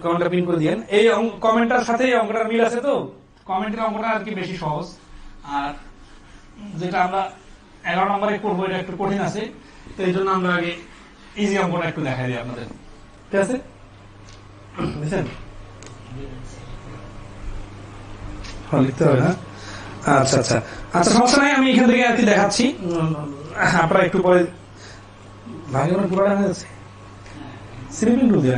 কমেন্টটা পিন করে দিয়েন। এই কমেন্টটার সাথে অঙ্কটা মিল আছে তো, কমেন্টের অঙ্কটা আর কি বেশি সহজ, আর যেটা আমরা 11 নম্বরে করবো এটা একটু কঠিন আছে, তো এই জন্য আমরা আগে ইজি অঙ্কটা একটু দেখাই দিই আপনাদের, ঠিক আছে বুঝছেন? লিখতে হবে না, আচ্ছা আচ্ছা আচ্ছা সমস্যা নাই, আমি এখান থেকে আর কি দেখাচ্ছি, আপনারা একটু পরে ভাগে পুরোটা হয়ে যাচ্ছে সিরিপিন টু দিয়ে।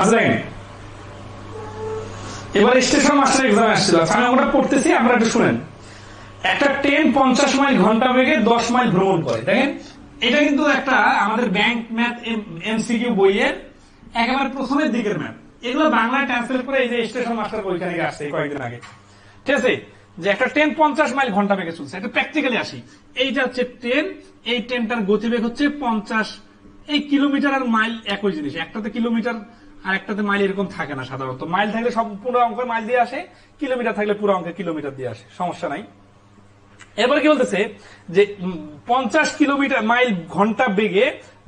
আচ্ছা দেখেন, এবার স্টেশন মাস্টার এক্সাম আসছিল, আমি আমরা পড়তেছি, আমরা একটু শুনেন। একটা ট্রেন 50 মাইল ঘন্টা বেগে 10 মাইল ভ্রমণ করে। দেখেন এটা কিন্তু একটা আমাদের ব্যাংক ম্যাথ এমসিকিউ বইয়ের একেবারে প্রথমের দিকের ম্যাথ, এগুলো বাংলায় ট্রান্সলেট করে এই যে স্টেশন মাস্টার বইখানে আসছে কয়েকদিন আগে, ঠিক আছে? যে একটা ট্রেন 50 মাইল ঘন্টা বেগে চলছে, এটা প্র্যাকটিক্যালি আসি। এইটা হচ্ছে ট্রেন, এই ট্রেনটার গতিবেগ হচ্ছে 50, এই কিলোমিটার আর মাইল একই জিনিস, একটাতে কিলোমিটার আর একটাতে মাইল এরকম থাকে না সাধারণত। মাইল থাকলে সব পুরো অঙ্কের মাইল দিয়ে আসে, কিলোমিটার থাকলে পুরো অঙ্কের কিলোমিটার দিয়ে আসে, সমস্যা নাই। এরপর কি বলতেছে যে 50 কিলোমিটার মাইল ঘন্টা বেগে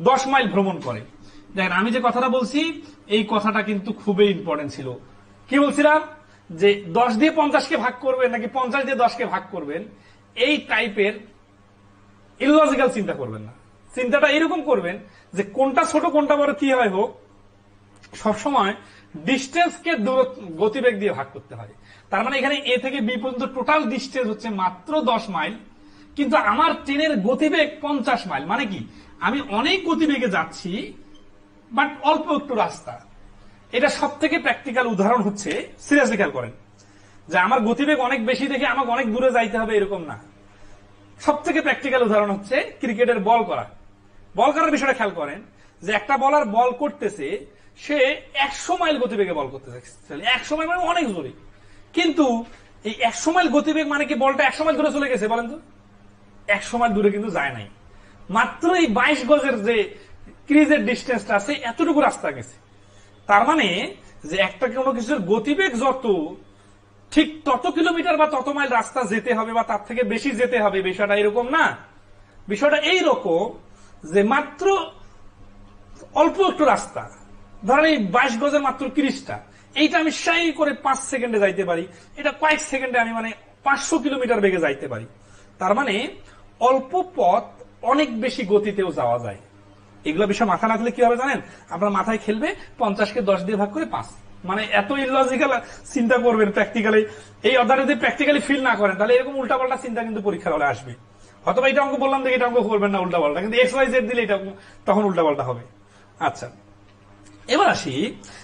10 মাইল ভ্রমণ করে। দেখেন আমি যে কথাটা বলছি এই কথাটা কিন্তু খুবই ইম্পর্টেন্ট ছিল। কি বলছিলাম যে 10 দিয়ে 50 কে ভাগ করবেন নাকি 50 দিয়ে 10 কে ভাগ করবেন, এই টাইপের ইললজিক্যাল চিন্তা করবেন না। চিন্তাটা এরকম করবেন যে কোনটা ছোট কোনটা বড় কি হয় হোক, সবসময় ডিস্টেন্সকে গতিবেগ দিয়ে ভাগ করতে হয়। তার মানে এখানে এ থেকে বি পর্যন্ত টোটাল ডিস্টেন্স হচ্ছে মাত্র 10 মাইল, কিন্তু আমার ট্রেনের গতিবেগ 50 মাইল। মানে কি আমি অনেক গতিবেগে যাচ্ছি বাট অল্প একটু রাস্তা। এটা সব থেকে প্র্যাকটিক্যাল উদাহরণ হচ্ছে, সিরিয়াসলি খেয়াল করেন, যে আমার গতিবেগ অনেক বেশি দেখে আমাকে অনেক দূরে যাইতে হবে এরকম না। সব থেকে প্র্যাকটিক্যাল উদাহরণ হচ্ছে ক্রিকেটের বল করা। বল করার বিষয়টা খেয়াল করেন যে একটা বলার বল করতেছে, সে 100 মাইল গতিবেগে বল করতেছে, 100 মাইল মানে অনেক জোরে, কিন্তু এই 100 মাইল গতিবেগ মানে কি বলটা 100 মাইল দূরে চলে গেছে? বলেন তো, 100 মাইল দূরে কিন্তু যায় নাই, মাত্র এই 22 গজের যে ক্রিজের ডিস্টেন্সটা আছে এতটুকু রাস্তা গেছে। তার মানে যে একটা কোনো কিছুর গতিবেগ যত, ঠিক তত কিলোমিটার বা তত মাইল রাস্তা যেতে হবে বা তার থেকে বেশি যেতে হবে, বিষয়টা এরকম না। বিষয়টা এইরকম যে মাত্র অল্প একটু রাস্তা, ধরেন এই 22 গজের মাত্র 30টা, এইটা আমি সাই করে 5 সেকেন্ডে যাইতে পারি, এটা কয়েক সেকেন্ডে আমি মানে 500 কিলোমিটার বেগে যাইতে পারি। তার মানে অল্প পথ অনেক বেশি গতিতেও যাওয়া যায়। এগুলো বিষয় মাথা রাখলে কি হবে জানেন, আপনার মাথায় খেলবে 50কে 10 দিয়ে ভাগ করে 5, মানে এত ইললজিক্যাল চিন্তা করবেন প্র্যাকটিক্যালি। এই অধ্যায়ে যদি প্র্যাকটিক্যালি ফিল না করেন তাহলে এরকম উল্টাপাল্টা চিন্তা কিন্তু পরীক্ষার হলে আসবে। অথবা এটা অঙ্ক বললাম দেখে এটা অঙ্ক করবেন না উল্টাপাল্টা, কিন্তু এক্স ওয়াই জেড দিলে এটা তখন উল্টাপাল্টা হবে। আচ্ছা এবার আসি,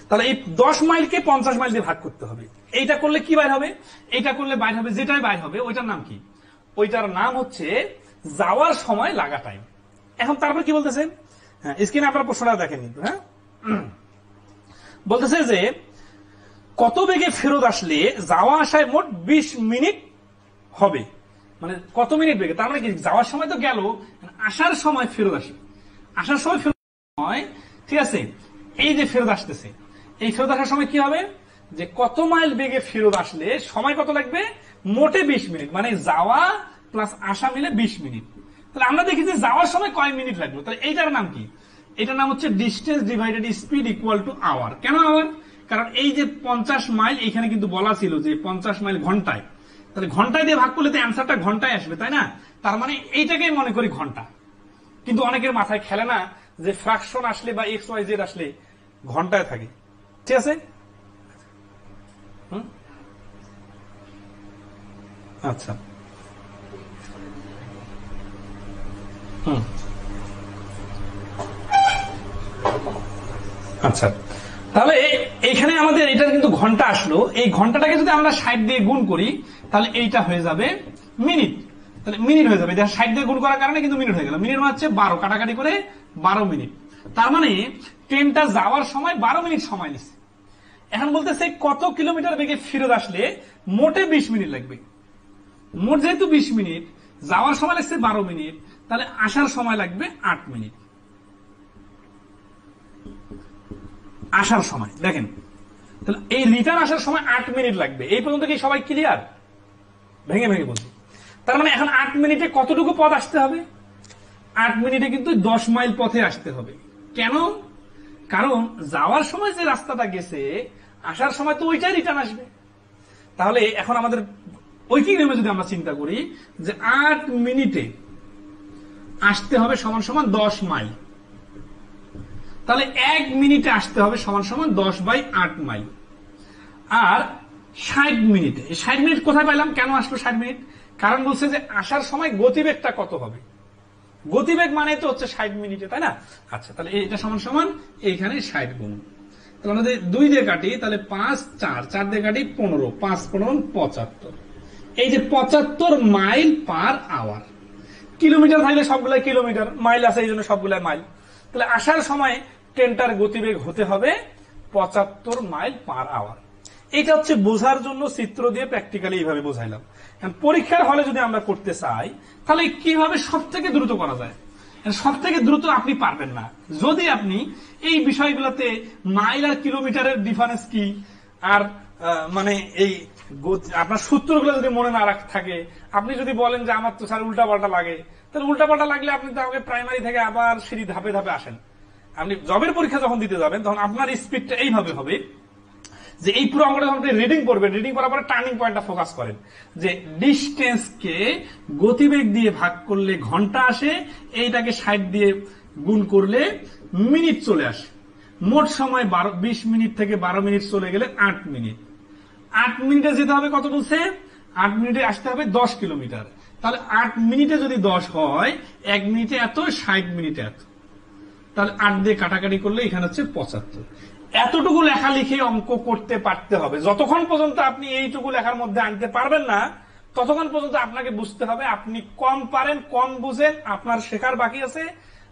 তাহলে এই 10 মাইলকে 50 মাইল দিয়ে ভাগ করতে হবে। এইটা করলে কি বাইর হবে? এইটা করলে বাইর হবে, যেটাই বাইর হবে ওইটার নাম কি? ওইটার নাম হচ্ছে যাওয়ার সময় লাগা টাইম। এখন তারপর কি বলতেছে, হ্যাঁ স্ক্রিনে আপনার প্রশ্নটা দেখেন কিন্তু, হ্যাঁ বলতেছে যে কত বেগে ফেরত আসলে যাওয়া আসায় মোট 20 মিনিট হবে, মানে কত মিনিট বেগে। তার মানে কি যাওয়ার সময় তো গেল, আসার সময় ফেরত আসে, আসার সময় ফেরত সময়, ঠিক আছে। এই যে ফেরত আসতেছে, এই ফেরত আসার সময় কি হবে, যে কত মাইল বেগে ফেরত আসলে সময় কত লাগবে, মোটে 20 মিনিট, মানে যাওয়া প্লাস আসা মিলে 20 মিনিট। তাহলে আমরা দেখি যে যাওয়ার সময় কয় মিনিট লাগলো, তাহলে এইটার নাম কি? এটার নাম হচ্ছে distance divided speed equal to our. কেন আওয়ার? কারণ এই যে 50 মাইল এখানে কিন্তু বলা ছিল যে 50 মাইল ঘন্টায়, তাহলে ঘন্টায় দিয়ে ভাগ করলে তো অ্যান্সারটা ঘন্টায় আসবে, তাই না? তার মানে এইটাকেই মনে করি ঘন্টা। কিন্তু অনেকের মাথায় খেলে না যে ফ্র্যাকশন আসলে বা এক্স ওয়াই জেড আসলে ঘন্টায় থাকে, ঠিক আছে। আচ্ছা আচ্ছা, তাহলে এইখানে আমাদের এটা কিন্তু ঘন্টা আসলো, এই ঘন্টাটাকে যদি আমরা 60 দিয়ে গুণ করি তাহলে এইটা হয়ে যাবে মিনিট। তাহলে মিনিট হয়ে যাবে, 60 দিয়ে গুণ করার কারণে কিন্তু মিনিট হয়ে গেল। মিনিট হচ্ছে 12, কাটাকাটি করে 12 মিনিট। তার মানে ট্রেনটা যাওয়ার সময় 12 মিনিট সময় নিচ্ছে। এখন বলতেছে কত কিলোমিটার বেগে ফেরত আসলে মোটে 20 মিনিট লাগবে। মোট যেহেতু 20 মিনিট, যাওয়ার সময় লাগছে 12 মিনিট, তাহলে আসার সময় লাগবে 8 মিনিট। আসার সময় দেখেন, তাহলে এই রিটার্ন আসার সময় 8 মিনিট লাগবে। এই পর্যন্ত কি সবাই ক্লিয়ার? ভেঙে ভেঙে বলছি। তার মানে এখন 8 মিনিটে কতটুকু পথ আসতে হবে? 8 মিনিটে কিন্তু 10 মাইল পথে আসতে হবে। কেন? কারণ যাওয়ার সময় যে রাস্তাটা গেছে, আসার সময় তো ওইটাই রিটার্ন আসবে। তাহলে এখন আমাদের ঐকিক নিয়মে যদি আমরা চিন্তা করি যে 8 মিনিটে আসতে হবে সমান সমান 10 মাইল, তাহলে 1 মিনিটে আসতে হবে সমান সমান 10/8 মাইল। আর 60 মিনিটে, 60 মিনিট কোথায় পাইলাম? কেন আসলো 60 মিনিট? কারণ বলছে যে আসার সময় গতিবেগটা কত হবে। গতিবেগ মানে তো হচ্ছে 60 মিনিটে, তাই না? আচ্ছা, তাহলে এটা সমান সমান এইখানে 60 গুণ। তাহলে আমাদের 2 দিয়ে কাটি, তাহলে 5 4 দিয়ে কাটি 15, 5 15 75। এই যে 75 মাইল পার আওয়ার। কিলোমিটার থাকলে সবগুলাই কিলোমিটার, মাইল আছে এই জন্য সবগুলাই মাইল। তাহলে আসার সময় ট্রেনটার গতিবেগ হতে হবে 75 মাইল পার আওয়ার। এটা হচ্ছে বোঝার জন্য চিত্র দিয়ে প্র্যাকটিক্যালি এইভাবে বোঝাইলাম। পরীক্ষার হলে যদি আমরা করতে চাই, তাহলে কিভাবে সব থেকে দ্রুত করা যায়? সব থেকে দ্রুত আপনি পারবেন না যদি আপনি এই বিষয়গুলোতে মাইল আর কিলোমিটারের ডিফারেন্স কি, আর মানে এই আপনার সূত্রগুলো যদি মনে না থাকে, আপনি যদি বলেন যে আমার তো স্যার উল্টা পাল্টা লাগে, তাহলে উল্টা পাল্টা লাগলে আপনি তো আমাকে প্রাইমারি থেকে আবার সিঁড়ি ধাপে ধাপে আসেন। আপনি জবের পরীক্ষা যখন দিতে যাবেন, তখন আপনার স্পিডটা এইভাবে হবে যে এই পুরো অঙ্কটা যখন আপনি রিডিং করবেন, রিডিং করার পরে টার্নিং পয়েন্টটা ফোকাস করেন যে ডিস্টেন্সকে গতিবেগ দিয়ে ভাগ করলে ঘন্টা আসে, এইটাকে 60 দিয়ে গুণ করলে মিনিট চলে আসে। মোট সময় 20 মিনিট থেকে 12 মিনিট চলে গেলে 8 মিনিট। 8 মিনিটে যেতে হবে কত বলছে? 8 মিনিটে আসতে হবে 10 কিলোমিটার। তাহলে 8 মিনিটে যদি 10 হয়, 1 মিনিটে এত, 60 মিনিটে এত। তাহলে 8 দিয়ে কাটাকাটি করলে এখানে হচ্ছে 75। এতটুকু লেখা লিখে অঙ্ক করতে পারতে হবে। যতক্ষণ পর্যন্ত আপনি এইটুকু লেখার মধ্যে আনতে পারবেন না, ততক্ষণ পর্যন্ত আপনাকে বুঝতে হবে আপনি কম পারেন, কম বুঝেন, আপনার শেখার বাকি আছে,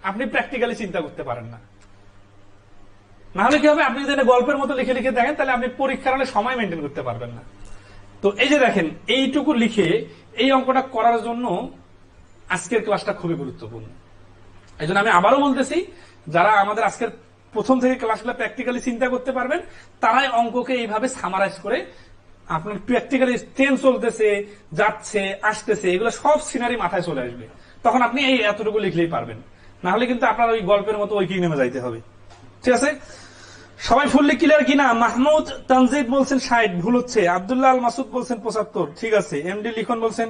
আপনি প্র্যাকটিক্যালি চিন্তা করতে পারেন না। নাহলে কি হবে, আপনি যদি গল্পের মতো লিখে লিখে দেখেন, তাহলে আপনি পরীক্ষার হলে সময় মেনটেন করতে পারবেন না। তো এই যে দেখেন, এইটুকু লিখে এই অঙ্কটা করার জন্য আজকের ক্লাসটা খুবই গুরুত্বপূর্ণ। এই জন্য আমি আবারও বলতেছি, যারা আমাদের আজকের প্রথম থেকে ক্লাসগুলো প্র্যাকটিক্যালি চিন্তা করতে পারবেন, তারাই অঙ্ককে এইভাবে সামারাইজ করে আপনার প্র্যাকটিক্যালি ট্রেন চলতেছে, যাচ্ছে, আসতেছে, এগুলো সব সিনারি মাথায় চলে আসবে। তখন আপনি এই এতটুকু লিখলেই পারবেন। না হলে কিন্তু আপনার ওই গল্পের মতো ওই কি নেমে যাইতে হবে। ঠিক আছে, সবাই ফুললি ক্লিয়ার কিনা? মাহমুদ তানজিদ বলছেন 60, ভুল হচ্ছে। আব্দুল্লাহ আল মাসুদ বলছেন 75, ঠিক আছে। এমডি লিখন বলছেন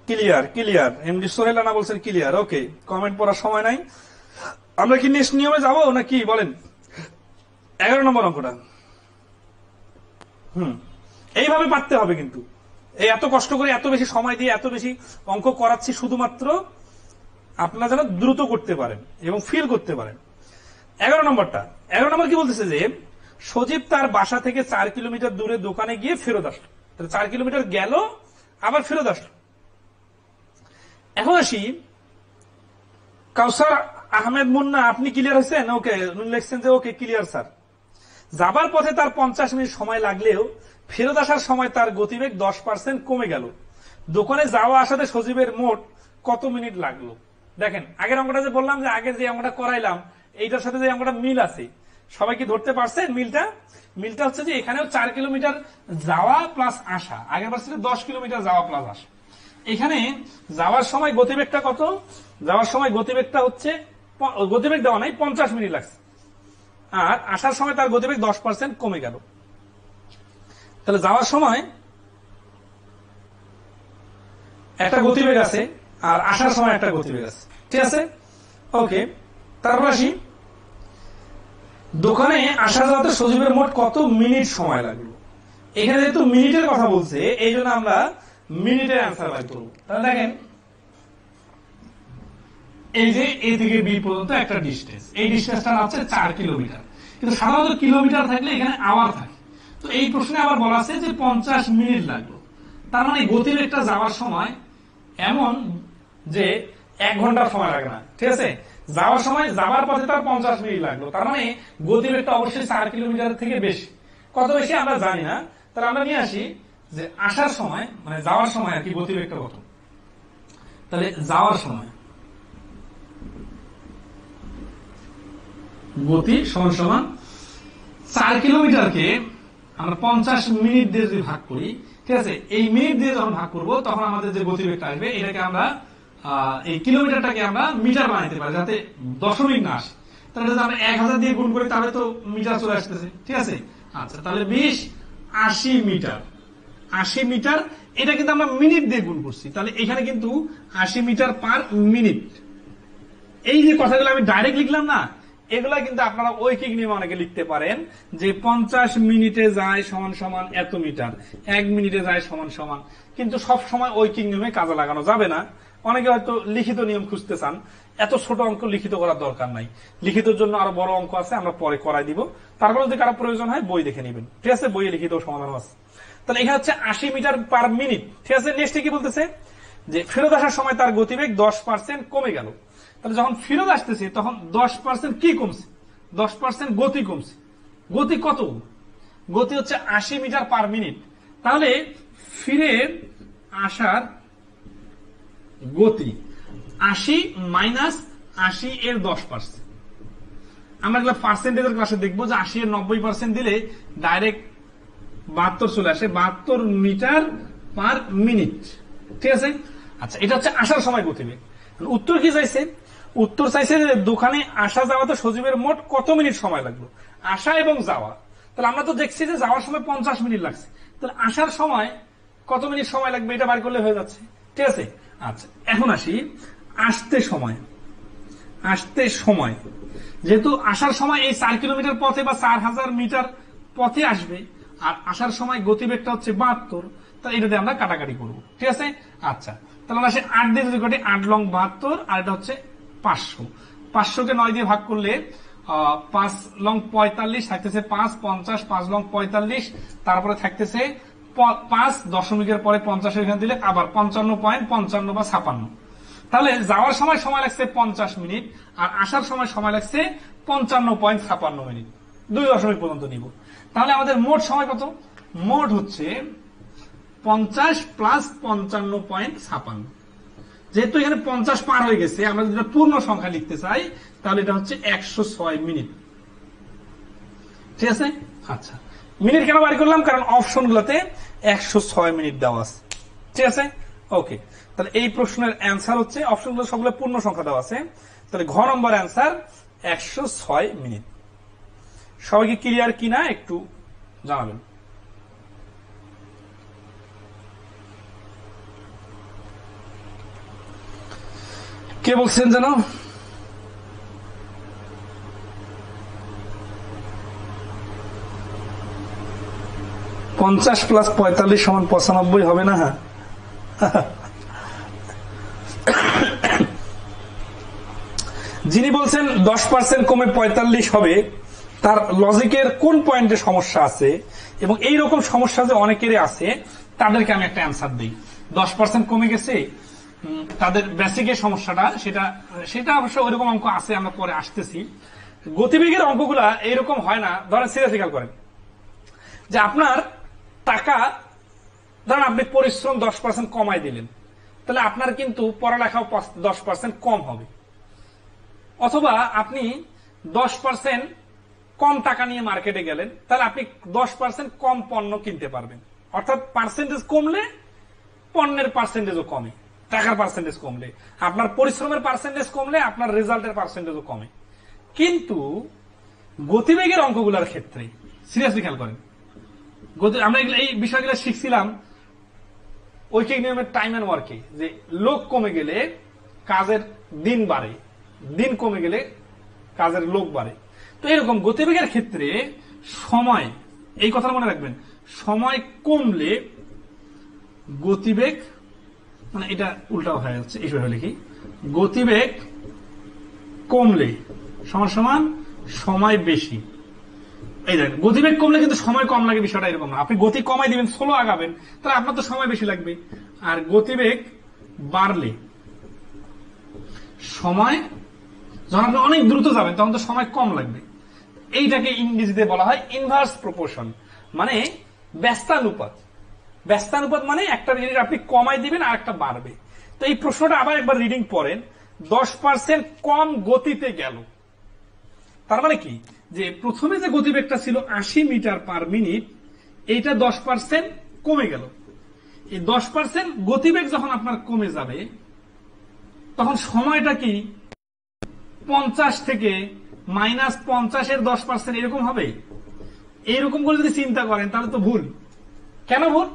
clear clear. MD Sohel Rana বলছেন ক্লিয়ার। ওকে, কমেন্ট পড়ার সময় নাই, আমরা কি নেক্সট নিয়মে যাবো নাকি বলেন? 11 নম্বর অঙ্কটা এইভাবে পারতে হবে। কিন্তু এই এত কষ্ট করে, এত বেশি সময় দিয়ে, এত বেশি অঙ্ক করাচ্ছি শুধুমাত্র আপনারা যেন দ্রুত করতে পারেন এবং ফিল করতে পারেন। 11 নম্বরটা, 11 নম্বর কি বলতেছে যে সজীব তার বাসা থেকে 4 কিলোমিটার দূরে দোকানে গিয়ে ফেরত আসলো। 4 কিলোমিটার গেল, আবার ফেরত আসলো। এখন আসি, কাউসার আহমেদ মুন্না, আপনি ক্লিয়ার হয়েছেন? ওকে, লিখছেন যে ওকে ক্লিয়ার স্যার। যাবার পথে তার 50 মিনিট সময় লাগলেও ফেরত আসার সময় তার গতিবেগ 10% কমে গেল। দোকানে যাওয়া আসাতে সজীবের মোট কত মিনিট লাগলো? দেখেন, আগের অঙ্কটা যে বললাম, যে আগের যে অঙ্কটা করাইলাম, এইটার সাথে যে অঙ্কটা মিল আছে, সবাই কি ধরতে পারছেন মিলটা? মিলটা হচ্ছে যে এখানেও 4 কিলোমিটার যাওয়া প্লাস আসা, আগের বার ছিল 10 কিলোমিটার যাওয়া প্লাস আসা। এখানে যাওয়ার সময় গতিবেগটা কত? যাওয়ার সময় গতিবেগটা হচ্ছে, গতিবেগ দেওয়া নাই, 50 মিনিট লাগছে। আর আসার সময় তার গতিবেগ 10% কমে গেল। তাহলে যাওয়ার সময় একটা গতিবেগ আছে, আর আসার সময় একটা গতিবেগ আছে, ঠিক আছে। ওকে, তারপর আসি, দোকানে আসা যাওয়াতে সজীবের মোট কত মিনিট সময় লাগলো? এখানে যেহেতু মিনিটের কথা বলছে, এই জন্য আমরা মিনিটের অ্যান্সার বের করবো। তাহলে দেখেন, এই যে এ থেকে বি পর্যন্ত একটা ডিস্টেন্স, এই ডিস্টেন্সটা হচ্ছে 4 কিলোমিটার, কিন্তু সাধারণত কিলোমিটার থাকলে এখানে আওয়ার থাকে। তো এই প্রশ্নে আবার বলা আছে যে 50 মিনিট লাগলো। তার মানে গতিবেগটা যাওয়ার সময় এমন যে 1 ঘন্টার সময় লাগে না, ঠিক আছে। যাওয়ার সময় যাওয়ার পথে তার 50 মিনিট লাগলো, তার মানে গতিবেগটা অবশ্যই 4 কিলোমিটার থেকে বেশি। কত বেশি আমরা জানি না, তাহলে আমরা নিয়ে আসি যে আসার সময় মানে যাওয়ার সময় আর কি গতিবেগটা কত। তাহলে যাওয়ার সময় গতি সমান সমান 4 কিলোমিটারকে আমরা 50 মিনিট দিয়ে যদি ভাগ করি, ঠিক আছে, এই মিনিট দিয়ে যখন ভাগ করবো তখন আমাদের যে গতিবেগটা আসবে এটাকে আমরা এই কিলোমিটারটাকে আমরা মিটার বানাইতে পারি যাতে দশমিক না আসে। তাহলে যদি আমরা 1000 দিয়ে গুণ করি তাহলে তো মিটার চলে আসতেছে, ঠিক আছে। আচ্ছা, তাহলে 80 মিটার, 80 মিটার, এটা কিন্তু আমরা মিনিট দিয়ে গুণ করছি, তাহলে এখানে কিন্তু 80 মিটার পার মিনিট। এই যে কথাগুলো আমি ডাইরেক্ট লিখলাম না, এগুলা কিন্তু আপনারা ঐকিক নিয়মে অনেকে লিখতে পারেন যে 50 মিনিটে যায় সমান সমান এত মিটার, 1 মিনিটে যায় সমান সমান, কিন্তু সব সময় ঐকিক নিয়মে কাজে লাগানো যাবে না। অনেকে হয়তো লিখিত নিয়ম খুঁজতে চান, এত ছোট অঙ্ক লিখিত করার দরকার নাই, লিখিতের জন্য আরো বড় অঙ্ক আছে, আমরা পরে করাই দিব। তারপরে যদি কারো প্রয়োজন হয় বই দেখে নেবেন, ঠিক আছে, বইয়ে লিখিত সমাধান আছে। তাহলে এখানে হচ্ছে 80 মিটার পার মিনিট, ঠিক আছে। নেক্সটে কি বলতেছে যে ফেরত আসার সময় তার গতিবেগ 10% কমে গেল। তাহলে যখন ফেরত আসতেছে তখন 10% কি কমছে, 10% গতি কমছে। গতি কত? গতি হচ্ছে 80 মিটার পার মিনিট। তাহলে ফিরে আসার গতি 80 মাইনাস 80 এর 10%। আমরা এগুলো পার্সেন্টেজের ক্লাসে দেখবো যে 80 এর 90% দিলে ডাইরেক্ট 72 চলে আসে, 72 মিটার পার মিনিট, ঠিক আছে। আচ্ছা, এটা হচ্ছে আসার সময় গতিবেগ। উত্তর কি চাইছে? উত্তর চাইছে যে দোকানে আসা যাওয়াতে সজীবের মোট কত মিনিট সময় লাগলো, আসা এবং যাওয়া। তাহলে আমরা তো দেখছি যে যাওয়ার সময় 50 মিনিট লাগছে, তাহলে আসার সময় কত মিনিট সময় লাগবে এটা বার করলে হয়ে যাচ্ছে, ঠিক আছে। আচ্ছা, এখন আসি আসতে সময়। আসতে সময় যেহেতু আসার সময় এই 4 কিলোমিটার পথে বা 4000 মিটার পথে আসবে, আর আসার সময় গতিবেগটা হচ্ছে 72, তাহলে এটাতে আমরা কাটাকাটি করবো, ঠিক আছে। আচ্ছা, তাহলে আমরা 8 দিয়ে যদি কাটি 8 লং 72, আর এটা হচ্ছে 500। 500 কে 9 দিয়ে ভাগ করলে 5 লং 45 থাকতেছে 5, 50, 5 লং 45, তারপরে থাকতেছে 5 দশমিকের পরে 50 এখানে দিলে আবার 55.55 বা 56। তাহলে যাওয়ার সময় সময় লাগছে 50 মিনিট, আর আসার সময় সময় লাগছে 55.56 মিনিট, 2 দশমিক পর্যন্ত নিব। তাহলে আমাদের মোট সময় কত? মোট হচ্ছে 50 প্লাস 55.56। যেহেতু এখানে 50 পার হয়ে গেছে, আমরা যদি পূর্ণ সংখ্যা লিখতে চাই তাহলে এটা হচ্ছে 106 মিনিট, ঠিক আছে। আচ্ছা, মিনিট কেন বাড়ি করলাম? কারণ অপশন গুলোতে 106 মিনিট দেওয়া আছে, ঠিক আছে। ওকে, তাহলে এই প্রশ্নের অ্যান্সার হচ্ছে অপশন গুলো সবগুলো পূর্ণ সংখ্যা দেওয়া আছে, তাহলে ঘ নম্বর অ্যান্সার 106 মিনিট। সবাইকে ক্লিয়ার কিনা একটু জানাবেন। কে বলছেন যেন? পঞ্চাশ প্লাস 45 সমান 95 হবে না? হ্যাঁ, যিনি বলছেন 10% কমে 45 হবে, তার লজিকের কোন পয়েন্টে সমস্যা আছে, এবং এইরকম সমস্যা যে অনেকেরই আছে তাদেরকে আমি একটা অ্যান্সার দিই। 10% কমে গেছে, তাদের বেসিকের সমস্যাটা সেটা অবশ্য ওইরকম অঙ্ক আছে, আমরা পরে আসতেছি। গতিবেগের অঙ্কগুলা এইরকম হয় না। ধরেন সিরিয়াসলি খেয়াল করেন যে আপনার টাকা, ধরেন আপনি পরিশ্রম 10% কমাই দিলেন, তাহলে আপনার কিন্তু পড়ালেখাও 10% কম হবে। অথবা আপনি 10% কম টাকা নিয়ে মার্কেটে গেলেন, তাহলে আপনি 10% কম পণ্য কিনতে পারবেন। অর্থাৎ পার্সেন্টেজ কমলে পণ্যের পার্সেন্টেজও কমে, টাকার পার্সেন্টেজ কমলে আপনার পরিশ্রমের পার্সেন্টেজ কমলে আপনার রেজাল্টের পার্সেন্টেজও কমে। কিন্তু গতিবেগের অঙ্কগুলোর ক্ষেত্রে সিরিয়াসলি খেয়াল করেন, আমরা এই বিষয়গুলো শিখছিলাম ঐকিক নিয়মের টাইম এন্ড ওয়ার্কে, যে লোক কমে গেলে কাজের দিন বাড়ে, দিন কমে গেলে কাজের লোক বাড়ে। তো এরকম গতিবেগের ক্ষেত্রে সময়, এই কথা মনে রাখবেন, সময় কমলে গতিবেগ, মানে এটা উল্টা হয়ে যাচ্ছে, এইভাবে লিখি, গতিবেগ কমলে সমান সমান সময় বেশি। এই দেখেন, গতিবেগ কমলে কিন্তু সময় কম লাগে, বিষয়টা এরকম না। আপনি গতি কমাই দিবেন, স্লো আগাবেন, তাহলে আপনার তো সময় বেশি লাগবে। আর গতিবেগ বাড়লে সময় যখন আপনি অনেক দ্রুত যাবেন তখন তো সময় কম লাগবে। এইটাকে ইংরেজিতে বলা হয় ইনভার্স প্রপোর্শন, মানে ব্যস্তানুপাত। ব্যস্তানুপাত মানে একটা জিনিস আপনি কমাই দিবেন আর একটা বাড়বে। তো এই প্রশ্নটা আবার একবার রিডিং পড়েন। 10% কম গতিতে গেল, তার মানে কি যে প্রথমে যে গতিবেগটা ছিল 80 মিটার পার মিনিট, এইটা 10% কমে গেল। এই 10% গতিবেগ যখন আপনার কমে যাবে তখন সময়টা কি 50 থেকে -50 10% এরকম হবে। এইরকম করে যদি চিন্তা করেন তাহলে তো ভুল। কেন ভুল?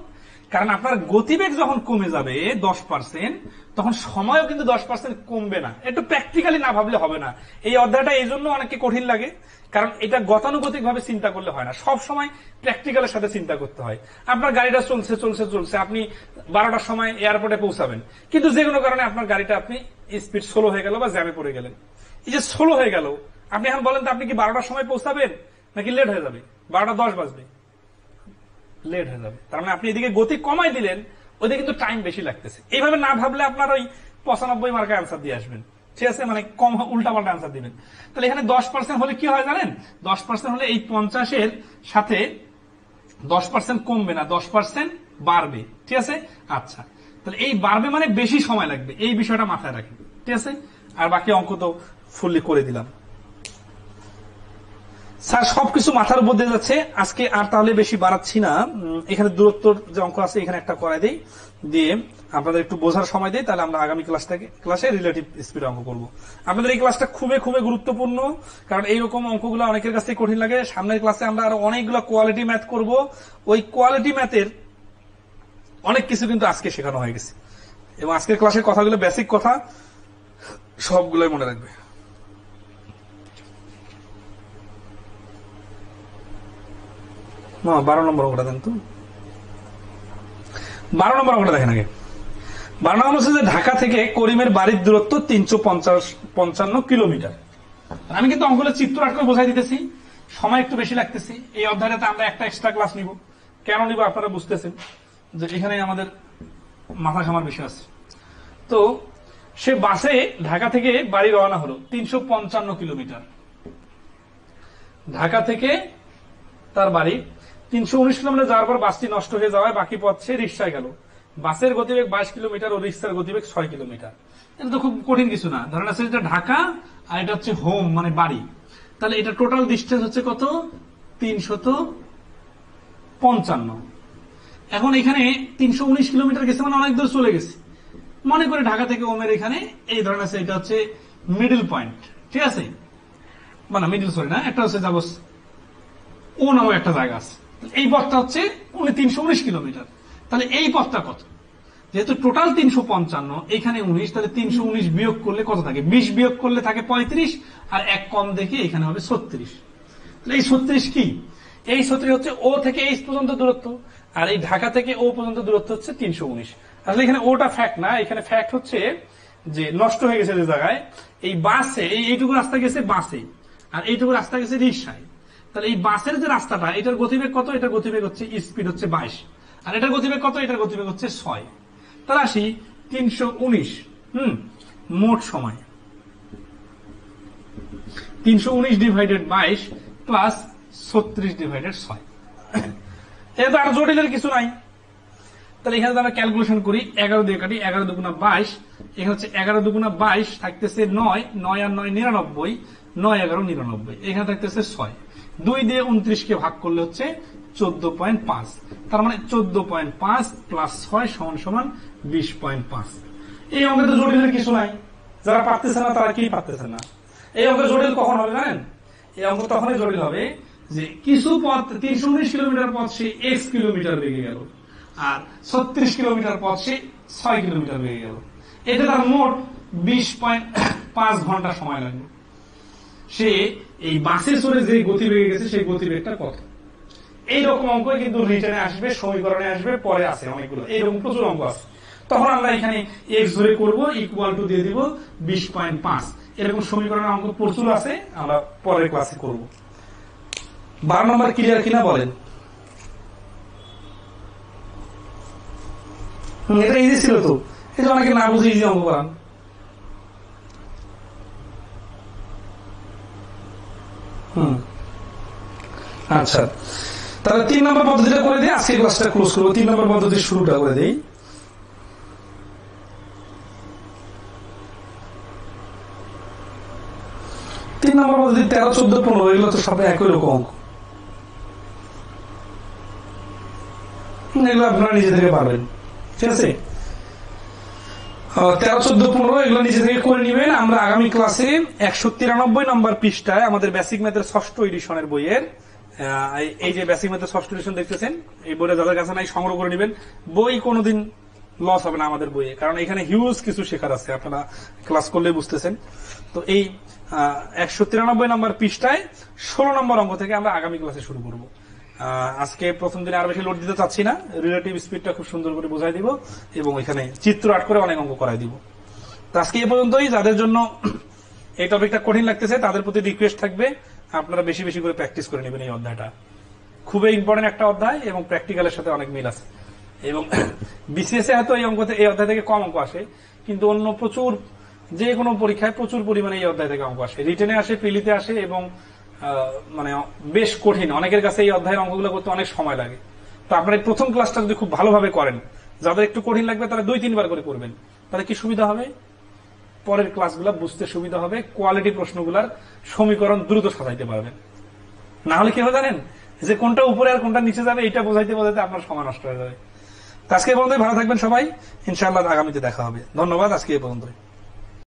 কারণ আপনার গতিবেগ যখন কমে যাবে 10%, তখন সময়ও কিন্তু 10% কমবে না। একটু প্র্যাকটিক্যালি না ভাবলে হবে না। এই অধ্যায়টা এই জন্য অনেকে কঠিন লাগে, কারণ এটা গতানুগতিক ভাবে চিন্তা করলে হয় না, সব সময় প্র্যাকটিক্যালের সাথে চিন্তা করতে হয়। আপনার গাড়িটা চলছে চলছে চলছে, আপনি 12টার সময় এয়ারপোর্টে পৌঁছাবেন, কিন্তু যে কোনো কারণে আপনার গাড়িটা আপনি স্পিড স্লো হয়ে গেল বা জ্যামে পড়ে গেলেন। এই যে স্লো হয়ে গেল, আপনি এখন বলেন তো আপনি কি 12টার সময় পৌঁছাবেন নাকি লেট হয়ে যাবে? 12:10 বাজবে, লেট হয়ে যাবে। তার মানে আপনি এদিকে গতি কমাই দিলেন, ওইদিকে কিন্তু টাইম বেশি লাগতেছে। এইভাবে না ভাবলে আপনার ওই 95 মার্কা অ্যান্সার দিয়ে আসবেন, ঠিক আছে, মানে কম উল্টাপাল্টা অ্যান্সার দিবেন। তাহলে এখানে 10% হলে কি হয় জানেন? 10% হলে এই 50-এর সাথে 10% কমবে না, 10% বাড়বে, ঠিক আছে। আচ্ছা, তাহলে এই বাড়বে মানে বেশি সময় লাগবে, এই বিষয়টা মাথায় রাখেন, ঠিক আছে। আর বাকি অঙ্ক তো ফুললি করে দিলাম। স্যার সবকিছু মাথার উপর দিয়ে যাচ্ছে, আজকে আর তাহলে বেশি বাড়াচ্ছি না। এখানে দূরত্বর যে অঙ্ক আছে এখানে একটা করাই দেই, দিয়ে আপনাদের একটু বোঝার সময় দেই, তাহলে আমরা আগামী ক্লাসে রিলেটিভ স্পিড অঙ্ক করব। আপনাদের এই ক্লাসটা খুবই খুবই গুরুত্বপূর্ণ, কারণ এইরকম অঙ্কগুলো অনেকের কাছে কঠিন লাগে। সামনের ক্লাসে আমরা আরো অনেকগুলো কোয়ালিটি ম্যাথ করব। ওই কোয়ালিটি ম্যাথের অনেক কিছু কিন্তু আজকে শেখানো হয়ে গেছে, এবং আজকের ক্লাসের কথাগুলো বেসিক কথা সবগুলোই মনে রাখবে। না, 12 নম্বর অঙ্কটা দেন তো। 12 নম্বর অঙ্কটা দেখেন আগে। 12 নম্বর হচ্ছে যে ঢাকা থেকে করিমের বাড়ির দূরত্ব 355 কিলোমিটার। আমি কিন্তু অঙ্কগুলো চিত্র আট করে বোঝাই দিতেছি, সময় একটু বেশি লাগতেছি। এই অধ্যায়টাতে আমরা একটা এক্সট্রা ক্লাস নিব। কেন নিব আপনারা বুঝতেছেন, যে এখানে আমাদের মাথা ঘামার বিষয় আছে। তো সে বাসে ঢাকা থেকে বাড়ি রওনা হলো 355 কিলোমিটার। ঢাকা থেকে তার বাড়ি 319 কিলোমিটার যাওয়ার পর বাসটি নষ্ট হয়ে যাওয়ায় বাকি পথ সে রিক্সায় গেল। বাসের গতিবেগ 22 কিলোমিটার ও রিক্সার গতিবেগ 6 কিলোমিটার। এটা তো খুব কঠিন কিছু না। ধরেন আছে এটা ঢাকা আর এটা হচ্ছে হোম মানে বাড়ি, তাহলে এটা টোটাল ডিস্টেন্স হচ্ছে কত? 355। এখন এখানে 319 কিলোমিটার গেছে মানে অনেক দূর চলে গেছে। মনে করে ঢাকা থেকে হোমের এখানে এই ধরনের আছে, এটা হচ্ছে মিডল পয়েন্ট, ঠিক আছে, মানে মিডল সরি না, একটা হচ্ছে যাবো ও নামে একটা জায়গা আছে। এই পথটা হচ্ছে 319 কিলোমিটার। তাহলে এই পথটা কত? যেহেতু টোটাল 355, এখানে 19, তাহলে 319 বিয়োগ করলে কত থাকে? 20 বিয়োগ করলে থাকে 35, আর এক কম দেখে এখানে হবে 36। তাহলে এই 36 কি? এই 36 হচ্ছে ও থেকে এইচ পর্যন্ত দূরত্ব, আর এই ঢাকা থেকে ও পর্যন্ত দূরত্ব হচ্ছে 319। আসলে এখানে ওটা ফ্যাক্ট না, এখানে ফ্যাক্ট হচ্ছে যে নষ্ট হয়ে গেছে যে জায়গায়, এই বাসে এইটুকু রাস্তা গেছে বাসে, আর এইটুকু রাস্তা গেছে রিক্সায়। তাহলে এই বাসের যে রাস্তাটা, এটার গতিবেগ কত? এটার গতিবেগ হচ্ছে স্পিড হচ্ছে 22, আর এটার গতিবেগ কত? এটার গতিবেগ হচ্ছে 6। তাহলে আসি 319 মোট সময় 319 ডিভাইডেড 22 প্লাস 36 ডিভাইডেড 6। এটা তো আর জটিলের কিছু নাই। তাহলে এখানে আমরা ক্যালকুলেশন করি, 11 দিয়ে কাটি, 11 দুগুণা 22, এখানে হচ্ছে 11 দুগুণা 22 থাকতেছে 9, 9 আর 9 99, 9 11 99, এখানে থাকতেছে 6। 2 দিয়ে 29 ভাগ করলে হচ্ছে 14.5। তার মানে 14.5 প্লাস 6 সমান সমান 20.5। এই অঙ্কে তো জটিলের কিছু নাই, যারা পারতেছে না তারা কি পারতেছে না। এই অঙ্ক জটিল কখন হবে জানেন? এই অঙ্ক তখনই জটিল হবে যে কিছু পথ 319 কিলোমিটার পথ সে x কিলোমিটার বেগে গেল, আর 36 কিলোমিটার পথ সে 6 কিলোমিটার বেগে গেল। এটা তার মোট 20.5 ঘন্টা সময় লাগবে। সে এই বাসে চড়ে যে গতিবেগে গেছে সেই গতিবেগটা কত? এইরকম অঙ্ক কিন্তু রিটেনে আসবে, সমীকরণে আসবে, পরে আছে অনেকগুলো, এইরকম প্রচুর অঙ্ক আছে। তখন আমরা এখানে x ধরে করব, ইকুয়াল টু দিয়ে দিব 20.5। এরকম সমীকরণের অঙ্ক প্রচুর আছে, আমরা পরের ক্লাসে করব। 12 নম্বর ক্লিয়ার কিনা বলেন? এটা ইজি ছিল তো, এই যে অনেকে না বুঝে ইজি অঙ্ক করান। আচ্ছা, তাহলে 3 নম্বর পদ্ধতিটা করে দিই, আজকে ক্লাসটা ক্লোজ করবো। 3 নম্বর পদ্ধতির শুরুটা করে দিই। 3 নম্বর পদ্ধতি 13, 14, 15 এগুলো তো সব একই রকম অঙ্ক, এগুলো আপনারা নিজে থেকে পারবেন, ঠিক আছে। 13, 14, 15 এগুলো নিজে থেকে করে নিবেন। আমরা আগামী ক্লাসে 193 নম্বর পৃষ্ঠায় আমাদের বেসিক ম্যাথের 6ষ্ঠ এডিশনের বইয়ের, এই যে বেসিক ম্যাথের 6ষ্ঠ এডিশন দেখতেছেন, এই বইটা যাদের কাছে নাই সংগ্রহ করে নেবেন। বই কোনোদিন লস হবে না আমাদের বইয়ে, কারণ এখানে হিউজ কিছু শেখার আছে, আপনারা ক্লাস করলে বুঝতেছেন। তো এই 193 নম্বর পৃষ্ঠায় 16 নম্বর অঙ্ক থেকে আমরা আগামী ক্লাসে শুরু করব। আজকে প্রথম দিনে আরো বেশি লোড দিতে চাচ্ছি না, রিলেটিভ স্পিডটা খুব সুন্দর করে বোঝাই দিব এবং এখানে চিত্র আট করে অনেক অঙ্ক করাই দিব। তো আজকে এ পর্যন্তই। যাদের জন্য এই টপিকটা কঠিন লাগতেছে তাদের প্রতি রিকোয়েস্ট থাকবে আপনারা বেশি বেশি করে প্র্যাকটিস করে নেবেন। এই অধ্যায়টা খুবই ইম্পর্টেন্ট একটা অধ্যায় এবং প্র্যাকটিক্যালের সাথে অনেক মিল আছে। এবং বিসিএস এ হয়তো এই অধ্যায় থেকে কম অঙ্ক আসে, কিন্তু অন্য প্রচুর যে কোনো পরীক্ষায় প্রচুর পরিমাণে এই অধ্যায় থেকে অঙ্ক আসে, রিটেনে আসে, প্রিলিতে আসে এবং মানে বেশ কঠিন। অনেকের কাছে এই অধ্যায়ের অঙ্কগুলো করতে অনেক সময় লাগে। তো আপনার এই প্রথম ক্লাসটা যদি খুব ভালোভাবে করেন, যাদের একটু কঠিন লাগবে তারা 2-3 বার করে করবেন, তাহলে কি সুবিধা হবে, পরের ক্লাসগুলো বুঝতে সুবিধা হবে, কোয়ালিটি প্রশ্নগুলার সমীকরণ দ্রুত সাজাইতে পারবেন। না হলে কি হবে জানেন, যে কোনটা উপরে আর কোনটা নিচে যাবে এটা বোঝাইতে বোঝাইতে আপনার সময় নষ্ট হয়ে যাবে। আজকে এই পর্যন্তই, ভালো থাকবেন সবাই, ইনশাআল্লাহ আগামীতে দেখা হবে। ধন্যবাদ, আজকে এই পর্যন্তই।